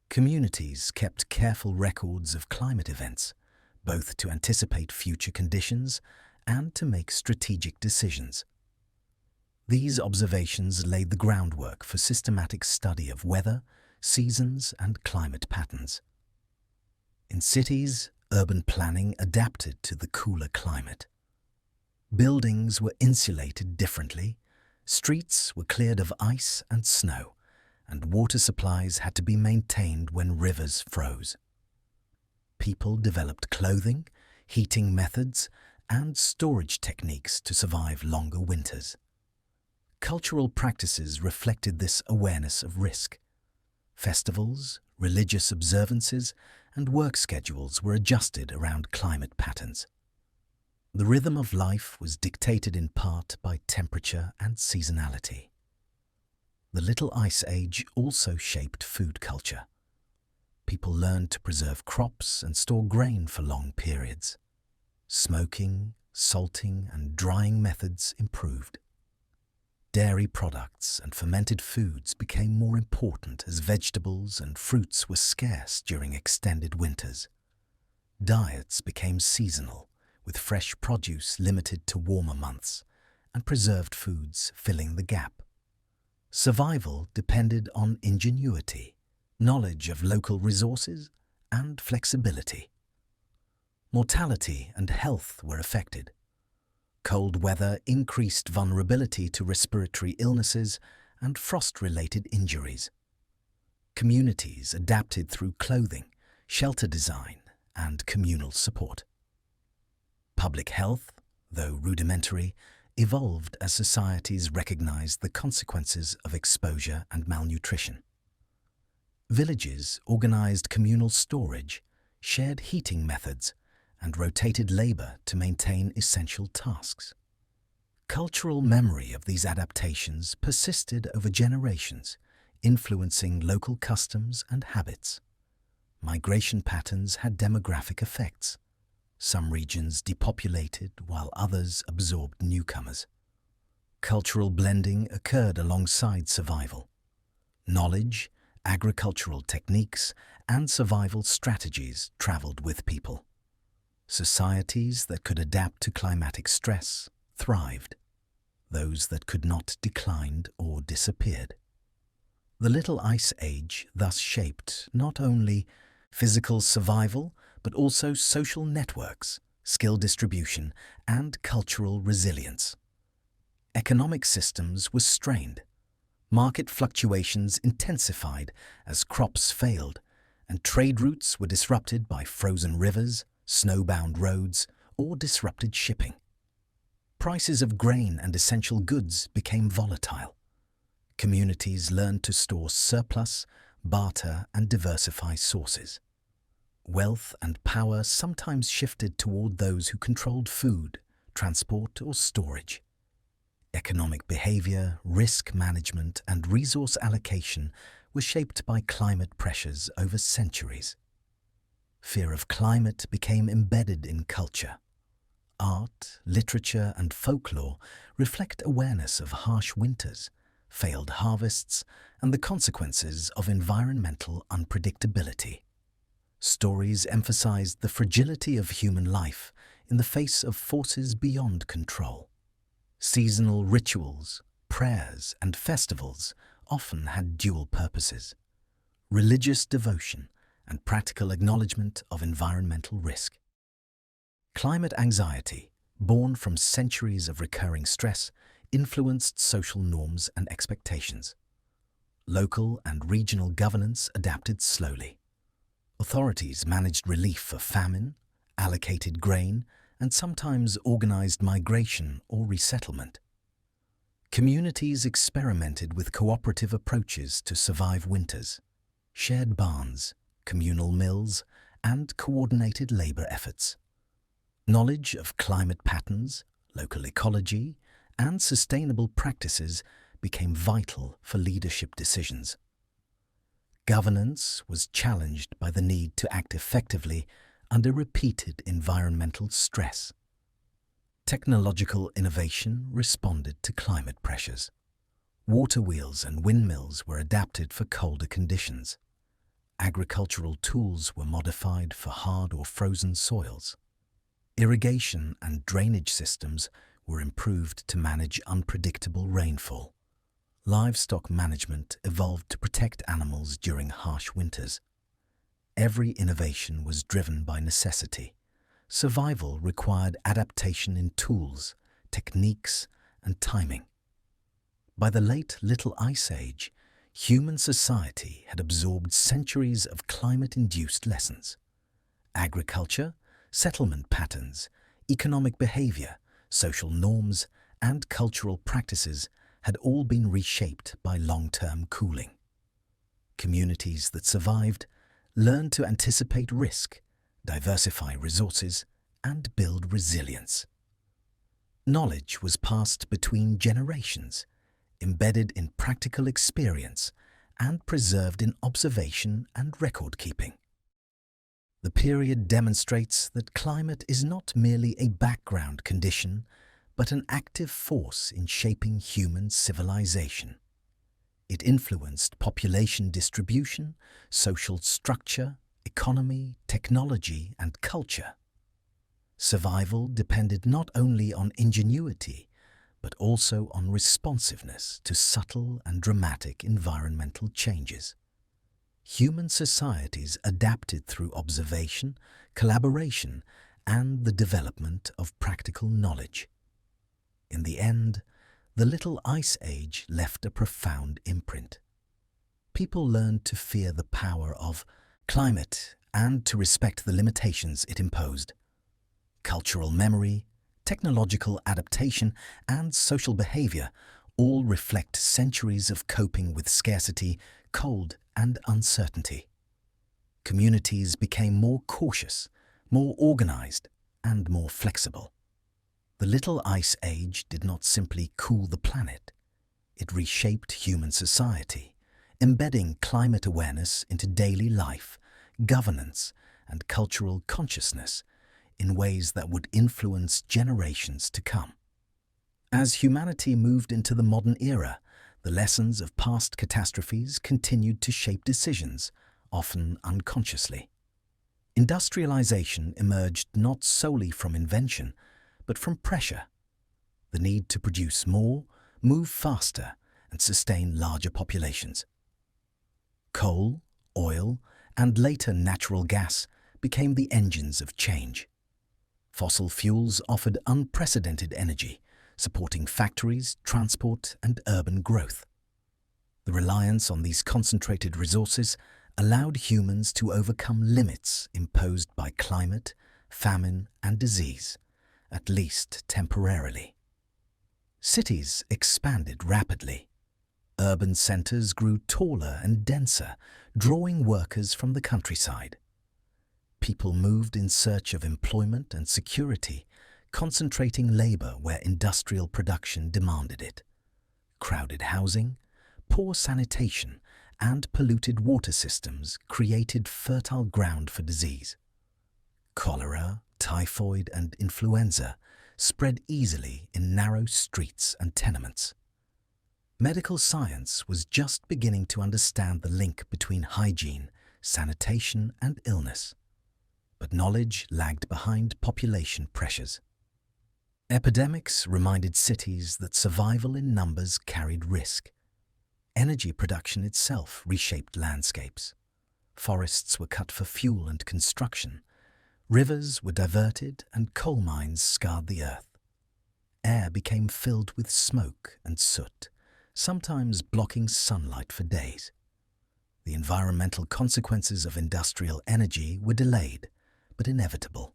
Communities kept careful records of climate events, both to anticipate future conditions and to make strategic decisions. These observations laid the groundwork for systematic study of weather, seasons, and climate patterns. In cities, urban planning adapted to the cooler climate. Buildings were insulated differently, streets were cleared of ice and snow, and water supplies had to be maintained when rivers froze. People developed clothing, heating methods, and storage techniques to survive longer winters. Cultural practices reflected this awareness of risk. Festivals, religious observances, and work schedules were adjusted around climate patterns. The rhythm of life was dictated in part by temperature and seasonality. The Little Ice Age also shaped food culture. People learned to preserve crops and store grain for long periods. Smoking, salting, and drying methods improved. Dairy products and fermented foods became more important as vegetables and fruits were scarce during extended winters. Diets became seasonal, with fresh produce limited to warmer months, and preserved foods filling the gap. Survival depended on ingenuity, knowledge of local resources, and flexibility. Mortality and health were affected. Cold weather increased vulnerability to respiratory illnesses and frost-related injuries. Communities adapted through clothing, shelter design, and communal support. Public health, though rudimentary, evolved as societies recognized the consequences of exposure and malnutrition. Villages organized communal storage, shared heating methods, and rotated labor to maintain essential tasks. Cultural memory of these adaptations persisted over generations, influencing local customs and habits. Migration patterns had demographic effects. Some regions depopulated while others absorbed newcomers. Cultural blending occurred alongside survival. Knowledge, agricultural techniques, and survival strategies traveled with people. Societies that could adapt to climatic stress thrived. Those that could not declined or disappeared. The Little Ice Age thus shaped not only physical survival, but also social networks, skill distribution, and cultural resilience. Economic systems were strained. Market fluctuations intensified as crops failed, and trade routes were disrupted by frozen rivers, snowbound roads, or disrupted shipping. Prices of grain and essential goods became volatile. Communities learned to store surplus, barter, and diversify sources. Wealth and power sometimes shifted toward those who controlled food, transport, or storage. Economic behavior, risk management, and resource allocation were shaped by climate pressures over centuries. Fear of climate became embedded in culture. Art, literature, and folklore reflect awareness of harsh winters, failed harvests, and the consequences of environmental unpredictability. Stories emphasized the fragility of human life in the face of forces beyond control. Seasonal rituals, prayers, and festivals often had dual purposes: religious devotion and practical acknowledgement of environmental risk. Climate anxiety, born from centuries of recurring stress, influenced social norms and expectations. Local and regional governance adapted slowly. Authorities managed relief for famine, allocated grain, and sometimes organized migration or resettlement. Communities experimented with cooperative approaches to survive winters: shared barns, communal mills, and coordinated labor efforts. Knowledge of climate patterns, local ecology, and sustainable practices became vital for leadership decisions. Governance was challenged by the need to act effectively under repeated environmental stress. Technological innovation responded to climate pressures. Water wheels and windmills were adapted for colder conditions. Agricultural tools were modified for hard or frozen soils. Irrigation and drainage systems were improved to manage unpredictable rainfall. Livestock management evolved to protect animals during harsh winters. Every innovation was driven by necessity. Survival required adaptation in tools, techniques, and timing. By the late Little Ice Age, human society had absorbed centuries of climate-induced lessons. Agriculture, settlement patterns, economic behavior, social norms, and cultural practices had all been reshaped by long-term cooling. Communities that survived learned to anticipate risk, diversify resources, and build resilience. Knowledge was passed between generations, embedded in practical experience, and preserved in observation and record-keeping. The period demonstrates that climate is not merely a background condition, but an active force in shaping human civilization. It influenced population distribution, social structure, economy, technology, and culture. Survival depended not only on ingenuity, but also on responsiveness to subtle and dramatic environmental changes. Human societies adapted through observation, collaboration, and the development of practical knowledge. In the end, the Little Ice Age left a profound imprint. People learned to fear the power of climate and to respect the limitations it imposed. Cultural memory, technological adaptation, and social behavior all reflect centuries of coping with scarcity, cold, and uncertainty. Communities became more cautious, more organized, and more flexible. The Little Ice Age did not simply cool the planet. It reshaped human society, embedding climate awareness into daily life, governance, and cultural consciousness in ways that would influence generations to come. As humanity moved into the modern era, the lessons of past catastrophes continued to shape decisions, often unconsciously. Industrialization emerged not solely from invention, but from pressure. The need to produce more, move faster, and sustain larger populations. Coal, oil, and later natural gas became the engines of change. Fossil fuels offered unprecedented energy, supporting factories, transport, and urban growth. The reliance on these concentrated resources allowed humans to overcome limits imposed by climate, famine, and disease, at least temporarily. Cities expanded rapidly. Urban centers grew taller and denser, drawing workers from the countryside. People moved in search of employment and security, concentrating labor where industrial production demanded it. Crowded housing, poor sanitation, and polluted water systems created fertile ground for disease. Cholera, typhoid, and influenza spread easily in narrow streets and tenements. Medical science was just beginning to understand the link between hygiene, sanitation, and illness. But knowledge lagged behind population pressures. Epidemics reminded cities that survival in numbers carried risk. Energy production itself reshaped landscapes. Forests were cut for fuel and construction. Rivers were diverted and coal mines scarred the earth. Air became filled with smoke and soot, sometimes blocking sunlight for days. The environmental consequences of industrial energy were delayed, but inevitable.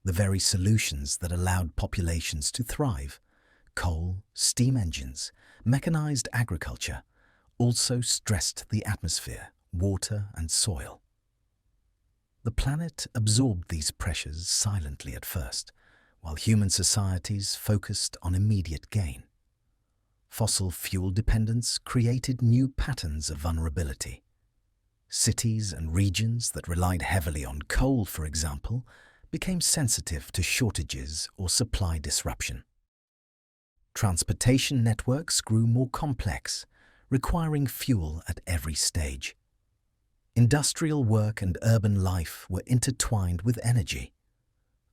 The very solutions that allowed populations to thrive, coal, steam engines, mechanized agriculture, also stressed the atmosphere, water, and soil. The planet absorbed these pressures silently at first, while human societies focused on immediate gain. Fossil fuel dependence created new patterns of vulnerability. Cities and regions that relied heavily on coal, for example, became sensitive to shortages or supply disruption. Transportation networks grew more complex, requiring fuel at every stage. Industrial work and urban life were intertwined with energy.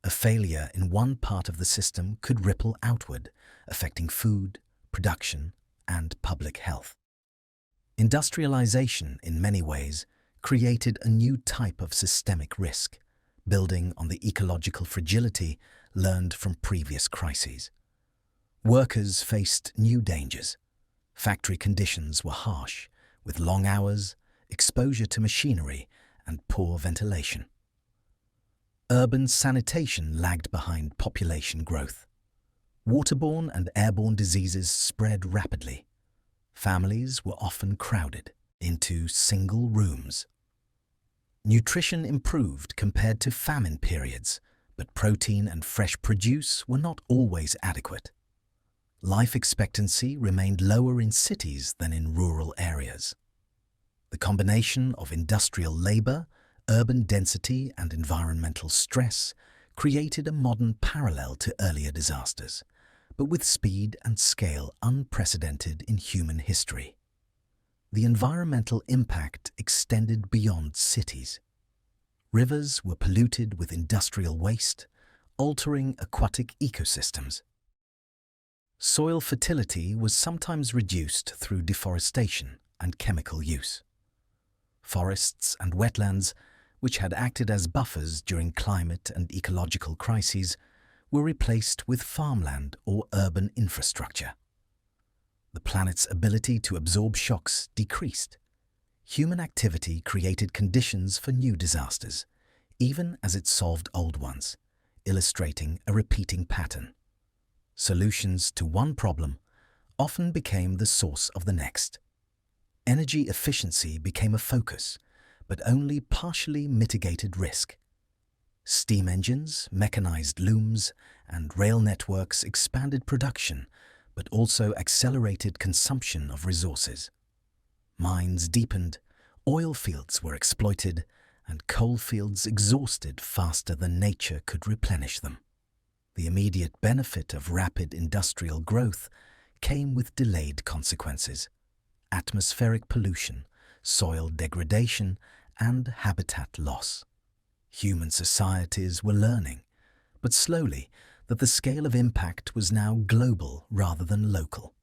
A failure in one part of the system could ripple outward, affecting food, production, and public health. Industrialization, in many ways, created a new type of systemic risk, building on the ecological fragility learned from previous crises. Workers faced new dangers. Factory conditions were harsh, with long hours, exposure to machinery, and poor ventilation. Urban sanitation lagged behind population growth. Waterborne and airborne diseases spread rapidly. Families were often crowded into single rooms. Nutrition improved compared to famine periods, but protein and fresh produce were not always adequate. Life expectancy remained lower in cities than in rural areas. The combination of industrial labor, urban density, and environmental stress created a modern parallel to earlier disasters, but with speed and scale unprecedented in human history. The environmental impact extended beyond cities. Rivers were polluted with industrial waste, altering aquatic ecosystems. Soil fertility was sometimes reduced through deforestation and chemical use. Forests and wetlands, which had acted as buffers during climate and ecological crises, were replaced with farmland or urban infrastructure. The planet's ability to absorb shocks decreased. Human activity created conditions for new disasters, even as it solved old ones, illustrating a repeating pattern. Solutions to one problem often became the source of the next. Energy efficiency became a focus, but only partially mitigated risk. Steam engines, mechanized looms, and rail networks expanded production, but also accelerated consumption of resources. Mines deepened, oil fields were exploited, and coal fields exhausted faster than nature could replenish them. The immediate benefit of rapid industrial growth came with delayed consequences: atmospheric pollution, soil degradation, and habitat loss. Human societies were learning, but slowly, that the scale of impact was now global rather than local.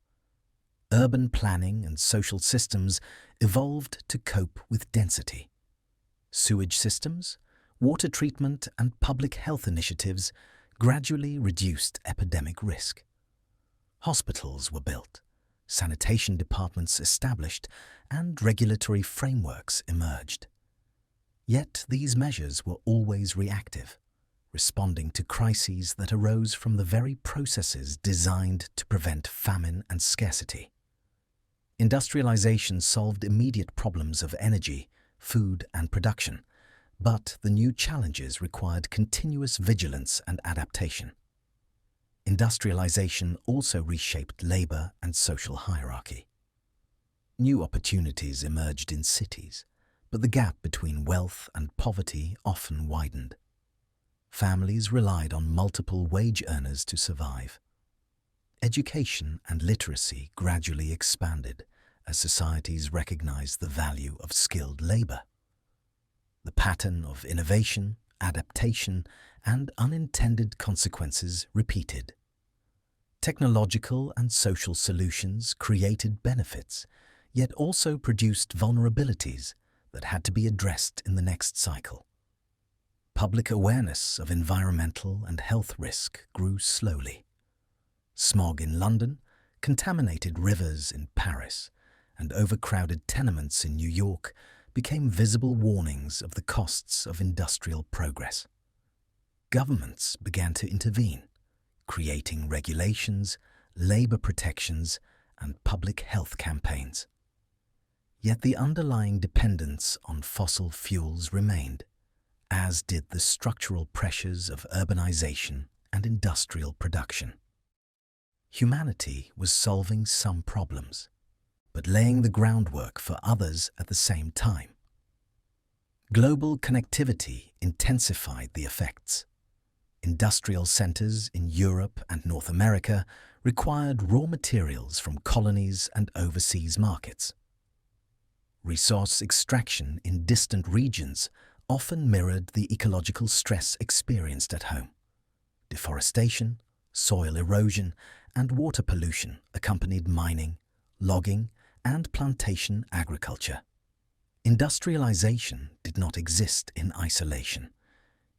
Urban planning and social systems evolved to cope with density. Sewage systems, water treatment, and public health initiatives gradually reduced epidemic risk. Hospitals were built, sanitation departments established, and regulatory frameworks emerged. Yet these measures were always reactive, responding to crises that arose from the very processes designed to prevent famine and scarcity. Industrialization solved immediate problems of energy, food, and production, but the new challenges required continuous vigilance and adaptation. Industrialization also reshaped labor and social hierarchy. New opportunities emerged in cities, but the gap between wealth and poverty often widened. Families relied on multiple wage earners to survive. Education and literacy gradually expanded as societies recognized the value of skilled labor. The pattern of innovation, adaptation, and unintended consequences repeated. Technological and social solutions created benefits, yet also produced vulnerabilities that had to be addressed in the next cycle. Public awareness of environmental and health risk grew slowly. Smog in London, contaminated rivers in Paris, and overcrowded tenements in New York became visible warnings of the costs of industrial progress. Governments began to intervene, creating regulations, labor protections, and public health campaigns. Yet the underlying dependence on fossil fuels remained, as did the structural pressures of urbanization and industrial production. Humanity was solving some problems, but laying the groundwork for others at the same time. Global connectivity intensified the effects. Industrial centers in Europe and North America required raw materials from colonies and overseas markets. Resource extraction in distant regions often mirrored the ecological stress experienced at home. Deforestation, soil erosion, and water pollution accompanied mining, logging, and plantation agriculture. Industrialization did not exist in isolation.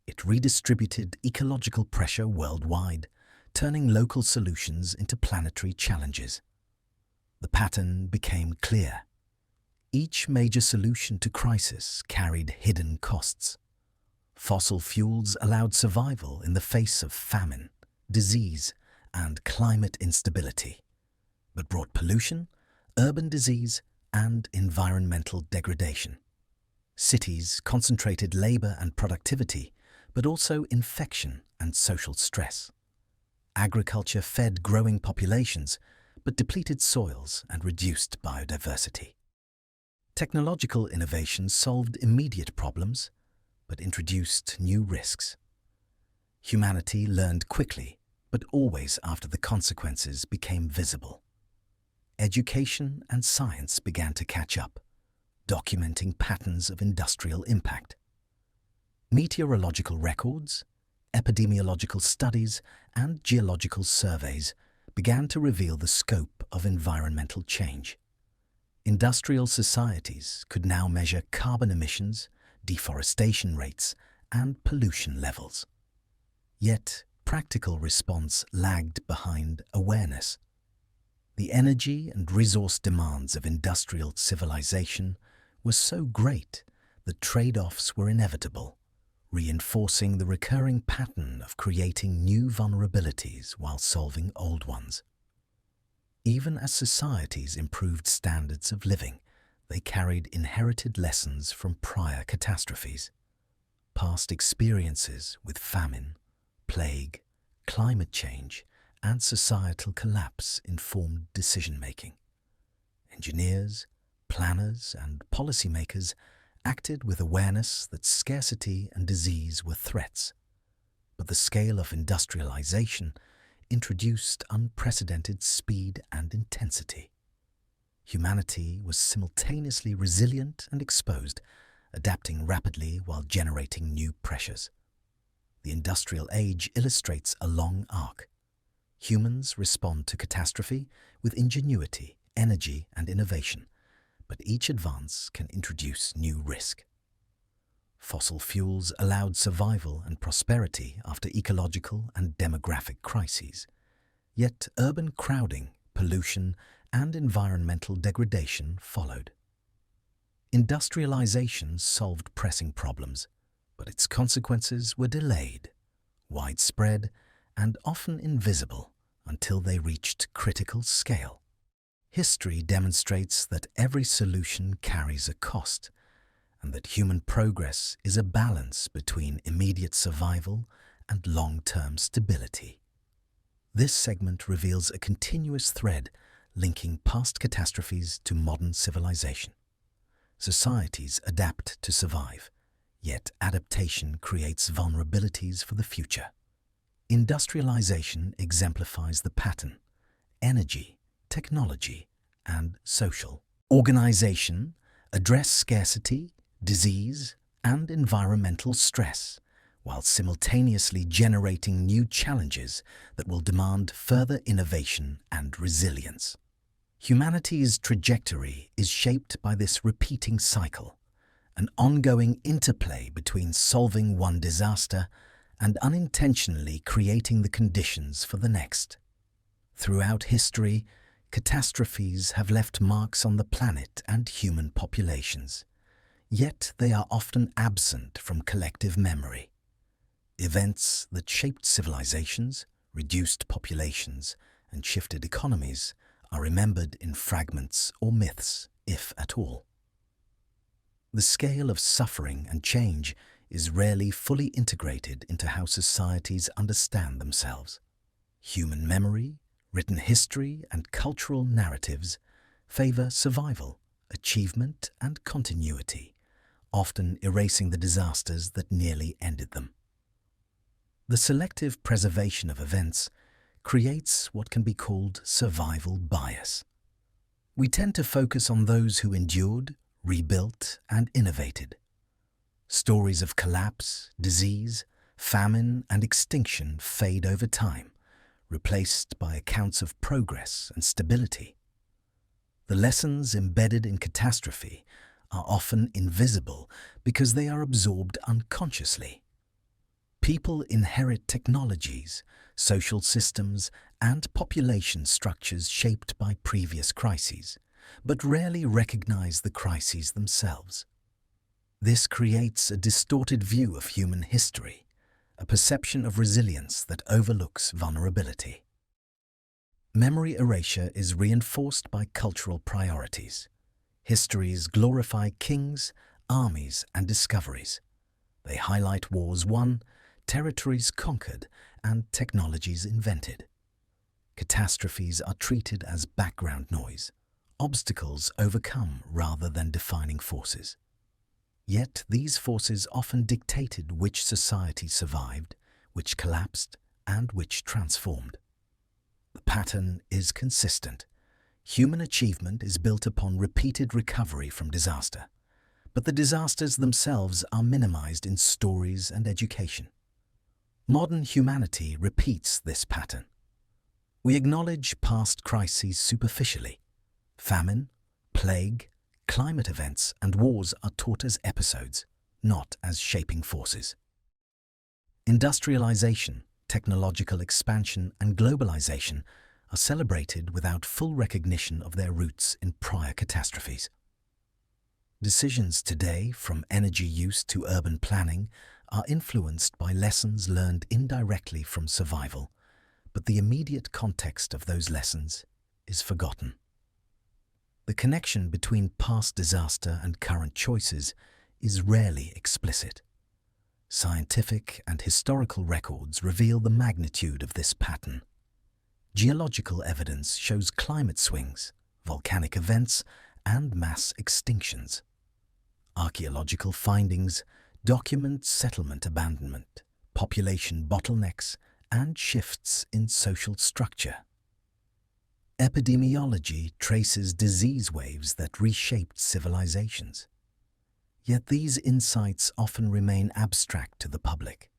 It redistributed ecological pressure worldwide, turning local solutions into planetary challenges. The pattern became clear. Each major solution to crisis carried hidden costs. Fossil fuels allowed survival in the face of famine, disease, and climate instability, but brought pollution, urban disease, and environmental degradation. Cities concentrated labor and productivity, but also infection and social stress. Agriculture fed growing populations, but depleted soils and reduced biodiversity. Technological innovation solved immediate problems, but introduced new risks. Humanity learned quickly, but always after the consequences became visible. Education and science began to catch up, documenting patterns of industrial impact. Meteorological records, epidemiological studies, and geological surveys began to reveal the scope of environmental change. Industrial societies could now measure carbon emissions, deforestation rates, and pollution levels. Yet, practical response lagged behind awareness. The energy and resource demands of industrial civilization were so great that trade-offs were inevitable, reinforcing the recurring pattern of creating new vulnerabilities while solving old ones. Even as societies improved standards of living, they carried inherited lessons from prior catastrophes. Past experiences with famine, plague, climate change, and societal collapse informed decision-making. Engineers, planners, and policymakers acted with awareness that scarcity and disease were threats. But the scale of industrialization introduced unprecedented speed and intensity. Humanity was simultaneously resilient and exposed, adapting rapidly while generating new pressures. The industrial age illustrates a long arc. Humans respond to catastrophe with ingenuity, energy, and innovation, but each advance can introduce new risk. Fossil fuels allowed survival and prosperity after ecological and demographic crises. Yet urban crowding, pollution, and environmental degradation followed. Industrialization solved pressing problems, but its consequences were delayed, widespread, and often invisible until they reached critical scale. History demonstrates that every solution carries a cost, and that human progress is a balance between immediate survival and long-term stability. This segment reveals a continuous thread linking past catastrophes to modern civilization. Societies adapt to survive, yet adaptation creates vulnerabilities for the future. Industrialization exemplifies the pattern. Energy, technology, and social organization address scarcity, disease, and environmental stress, while simultaneously generating new challenges that will demand further innovation and resilience. Humanity's trajectory is shaped by this repeating cycle, an ongoing interplay between solving one disaster and unintentionally creating the conditions for the next. Throughout history, catastrophes have left marks on the planet and human populations, yet they are often absent from collective memory. Events that shaped civilizations, reduced populations, and shifted economies are remembered in fragments or myths, if at all. The scale of suffering and change is rarely fully integrated into how societies understand themselves. Human memory, written history, and cultural narratives favor survival, achievement, and continuity, often erasing the disasters that nearly ended them. The selective preservation of events creates what can be called survival bias. We tend to focus on those who endured, rebuilt, and innovated. Stories of collapse, disease, famine, and extinction fade over time, replaced by accounts of progress and stability. The lessons embedded in catastrophe are often invisible because they are absorbed unconsciously. People inherit technologies, social systems, and population structures shaped by previous crises, but rarely recognize the crises themselves. This creates a distorted view of human history, a perception of resilience that overlooks vulnerability. Memory erasure is reinforced by cultural priorities. Histories glorify kings, armies, and discoveries. They highlight wars won, territories conquered, and technologies invented. Catastrophes are treated as background noise, obstacles overcome rather than defining forces. Yet these forces often dictated which society survived, which collapsed, and which transformed. The pattern is consistent. Human achievement is built upon repeated recovery from disaster, but the disasters themselves are minimized in stories and education. Modern humanity repeats this pattern. We acknowledge past crises superficially. Famine, plague, climate events, and wars are taught as episodes, not as shaping forces. Industrialization, technological expansion, and globalization are celebrated without full recognition of their roots in prior catastrophes. Decisions today, from energy use to urban planning, are influenced by lessons learned indirectly from survival, but the immediate context of those lessons is forgotten. The connection between past disaster and current choices is rarely explicit. Scientific and historical records reveal the magnitude of this pattern. Geological evidence shows climate swings, volcanic events, and mass extinctions. Archaeological findings document settlement abandonment, population bottlenecks, and shifts in social structure. Epidemiology traces disease waves that reshaped civilizations. Yet these insights often remain abstract to the public.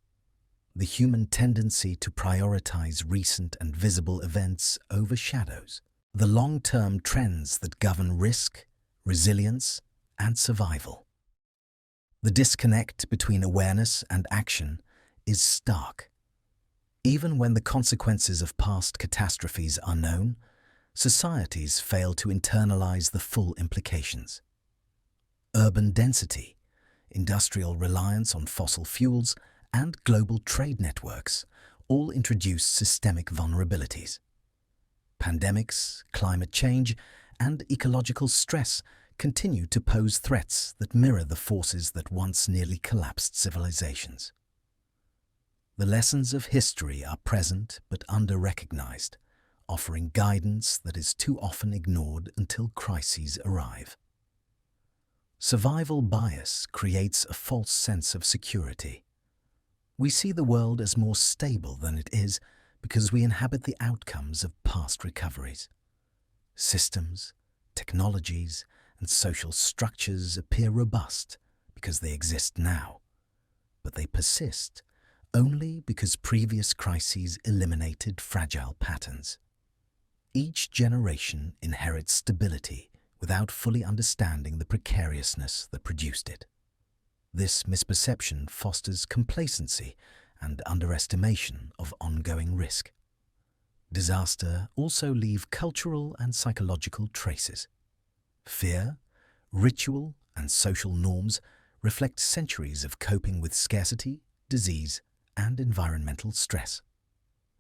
The human tendency to prioritize recent and visible events overshadows the long-term trends that govern risk, resilience, and survival. The disconnect between awareness and action is stark. Even when the consequences of past catastrophes are known, societies fail to internalize the full implications. Urban density, industrial reliance on fossil fuels, and global trade networks all introduce systemic vulnerabilities. Pandemics, climate change, and ecological stress continue to pose threats that mirror the forces that once nearly collapsed civilizations. The lessons of history are present but under-recognized, offering guidance that is too often ignored until crises arrive. Survival bias creates a false sense of security. We see the world as more stable than it is because we inhabit the outcomes of past recoveries. Systems, technologies, and social structures appear robust because they exist now, but they persist only because previous crises eliminated fragile patterns. Each generation inherits stability without fully understanding the precariousness that produced it. This misperception fosters complacency and underestimation of ongoing risk. Disaster also leaves cultural and psychological traces. Fear, ritual, and social norms reflect centuries of coping with scarcity, disease, and environmental stress.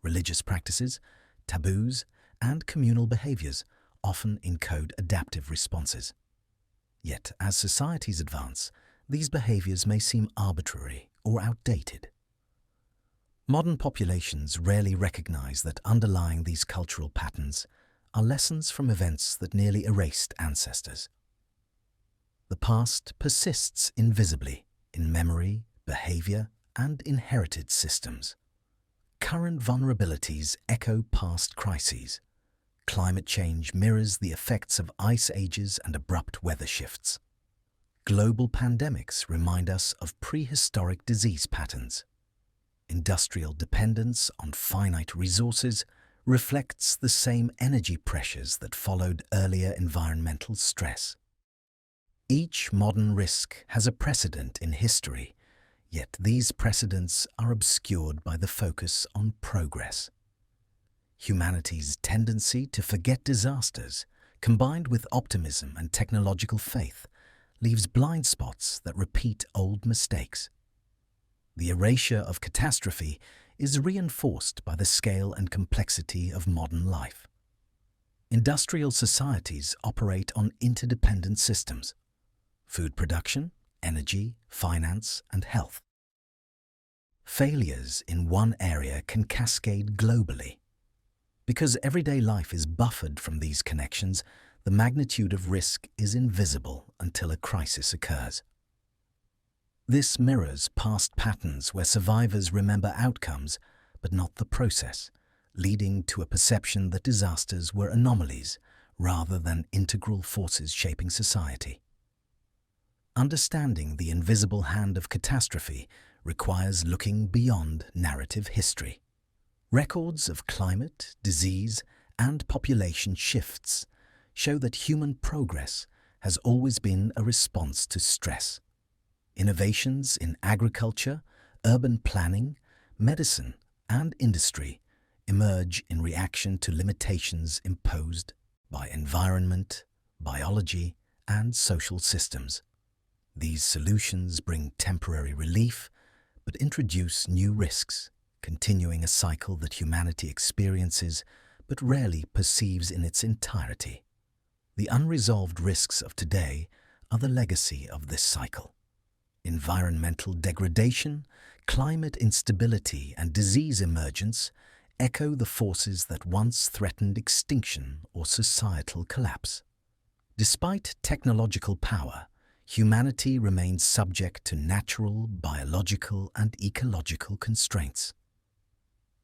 Religious practices, taboos, and communal behaviors often encode adaptive responses. Yet, as societies advance, these behaviors may seem arbitrary or outdated. Modern populations rarely recognize that underlying these cultural patterns are lessons from events that nearly erased ancestors. The past persists invisibly in memory, behavior, and inherited systems. Current vulnerabilities echo past crises. Climate change mirrors the effects of ice ages and abrupt weather shifts. Global pandemics remind us of prehistoric disease patterns. Industrial dependence on finite resources reflects the same energy pressures that followed earlier environmental stress. Each modern risk has a precedent in history, yet these precedents are obscured by the focus on progress. Humanity's tendency to forget disasters, combined with optimism and technological faith, leaves blind spots that repeat old mistakes. The erasure of catastrophe is reinforced by the scale and complexity of modern life. Industrial societies operate on interdependent systems: food production, energy, finance, and health. Failures in one area can cascade globally. Because everyday life is buffered from these connections, the magnitude of risk is invisible until a crisis occurs. This mirrors past patterns where survivors remember outcomes, but not the process, leading to a perception that disasters were anomalies rather than integral forces shaping society. Understanding the invisible hand of catastrophe requires looking beyond narrative history. Records of climate, disease, and population shifts show that human progress has always been a response to stress. Innovations in agriculture, urban planning, medicine, and industry emerge in reaction to limitations imposed by environment, biology, and social systems. These solutions bring temporary relief, but introduce new risks, continuing a cycle that humanity experiences but rarely perceives in its entirety. The unresolved risks of today are the legacy of this cycle. Environmental degradation, climate instability, and disease emergence echo the forces that once threatened extinction or societal collapse. Despite technological power, humanity remains subject to natural, biological, and ecological constraints.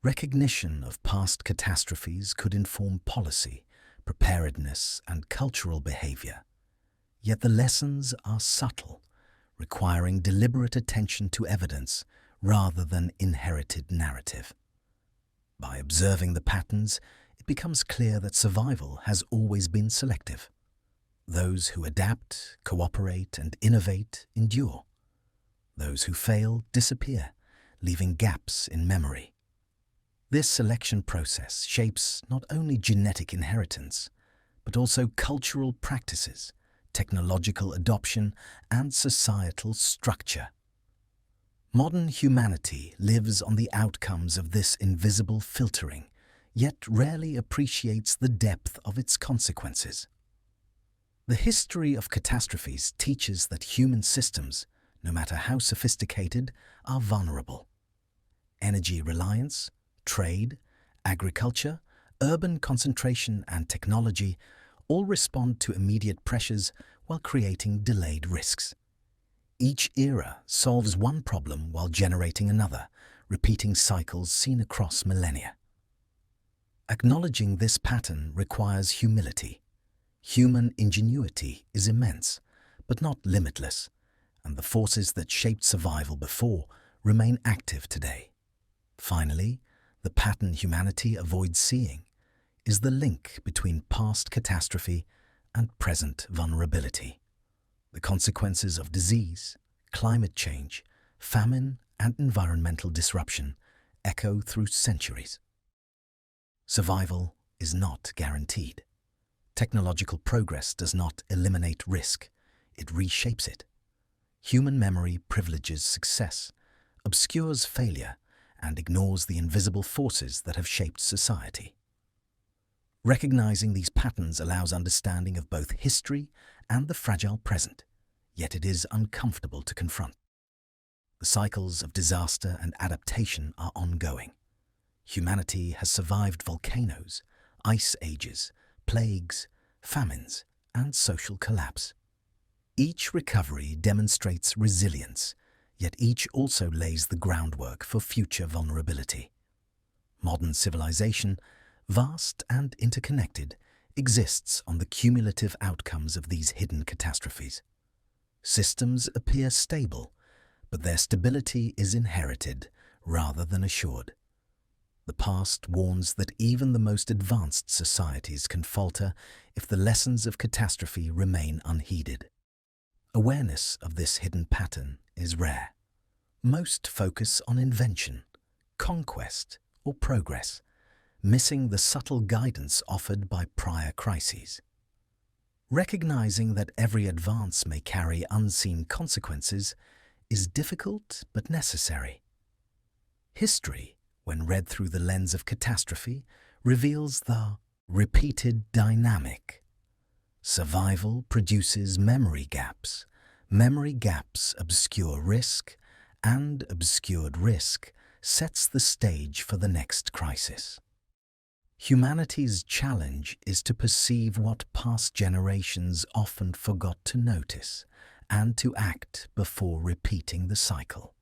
Recognition of past catastrophes could inform policy, preparedness, and cultural behavior. Yet the lessons are subtle, requiring deliberate attention to evidence rather than inherited narrative. By observing the patterns, it becomes clear that survival has always been selective. Those who adapt, cooperate, and innovate endure. Those who fail disappear, leaving gaps in memory. This selection process shapes not only genetic inheritance, but also cultural practices, technological adoption, and societal structure. Modern humanity lives on the outcomes of this invisible filtering, yet rarely appreciates the depth of its consequences. The history of catastrophes teaches that human systems, no matter how sophisticated, are vulnerable. Energy reliance, trade, agriculture, urban concentration, and technology all respond to immediate pressures while creating delayed risks. Each era solves one problem while generating another, repeating cycles seen across millennia. Acknowledging this pattern requires humility. Human ingenuity is immense, but not limitless, and the forces that shaped survival before remain active today. Finally, the pattern humanity avoids seeing is the link between past catastrophe and present vulnerability. The consequences of disease, climate change, famine, and environmental disruption echo through centuries. Survival is not guaranteed. Technological progress does not eliminate risk, it reshapes it. Human memory privileges success, obscures failure, and ignores the invisible forces that have shaped society. Recognizing these patterns allows understanding of both history and the fragile present, yet it is uncomfortable to confront. The cycles of disaster and adaptation are ongoing. Humanity has survived volcanoes, ice ages, plagues, famines, and social collapse. Each recovery demonstrates resilience, yet each also lays the groundwork for future vulnerability. Modern civilization, vast and interconnected, exists on the cumulative outcomes of these hidden catastrophes. Systems appear stable, but their stability is inherited rather than assured. The past warns that even the most advanced societies can falter if the lessons of catastrophe remain unheeded. Awareness of this hidden pattern is rare. Most focus on invention, conquest, or progress, missing the subtle guidance offered by prior crises. Recognizing that every advance may carry unseen consequences is difficult but necessary. History, when read through the lens of catastrophe, reveals the repeated dynamic. Survival produces memory gaps obscure risk, and obscured risk sets the stage for the next crisis. Humanity's challenge is to perceive what past generations often forgot to notice and to act before repeating the cycle.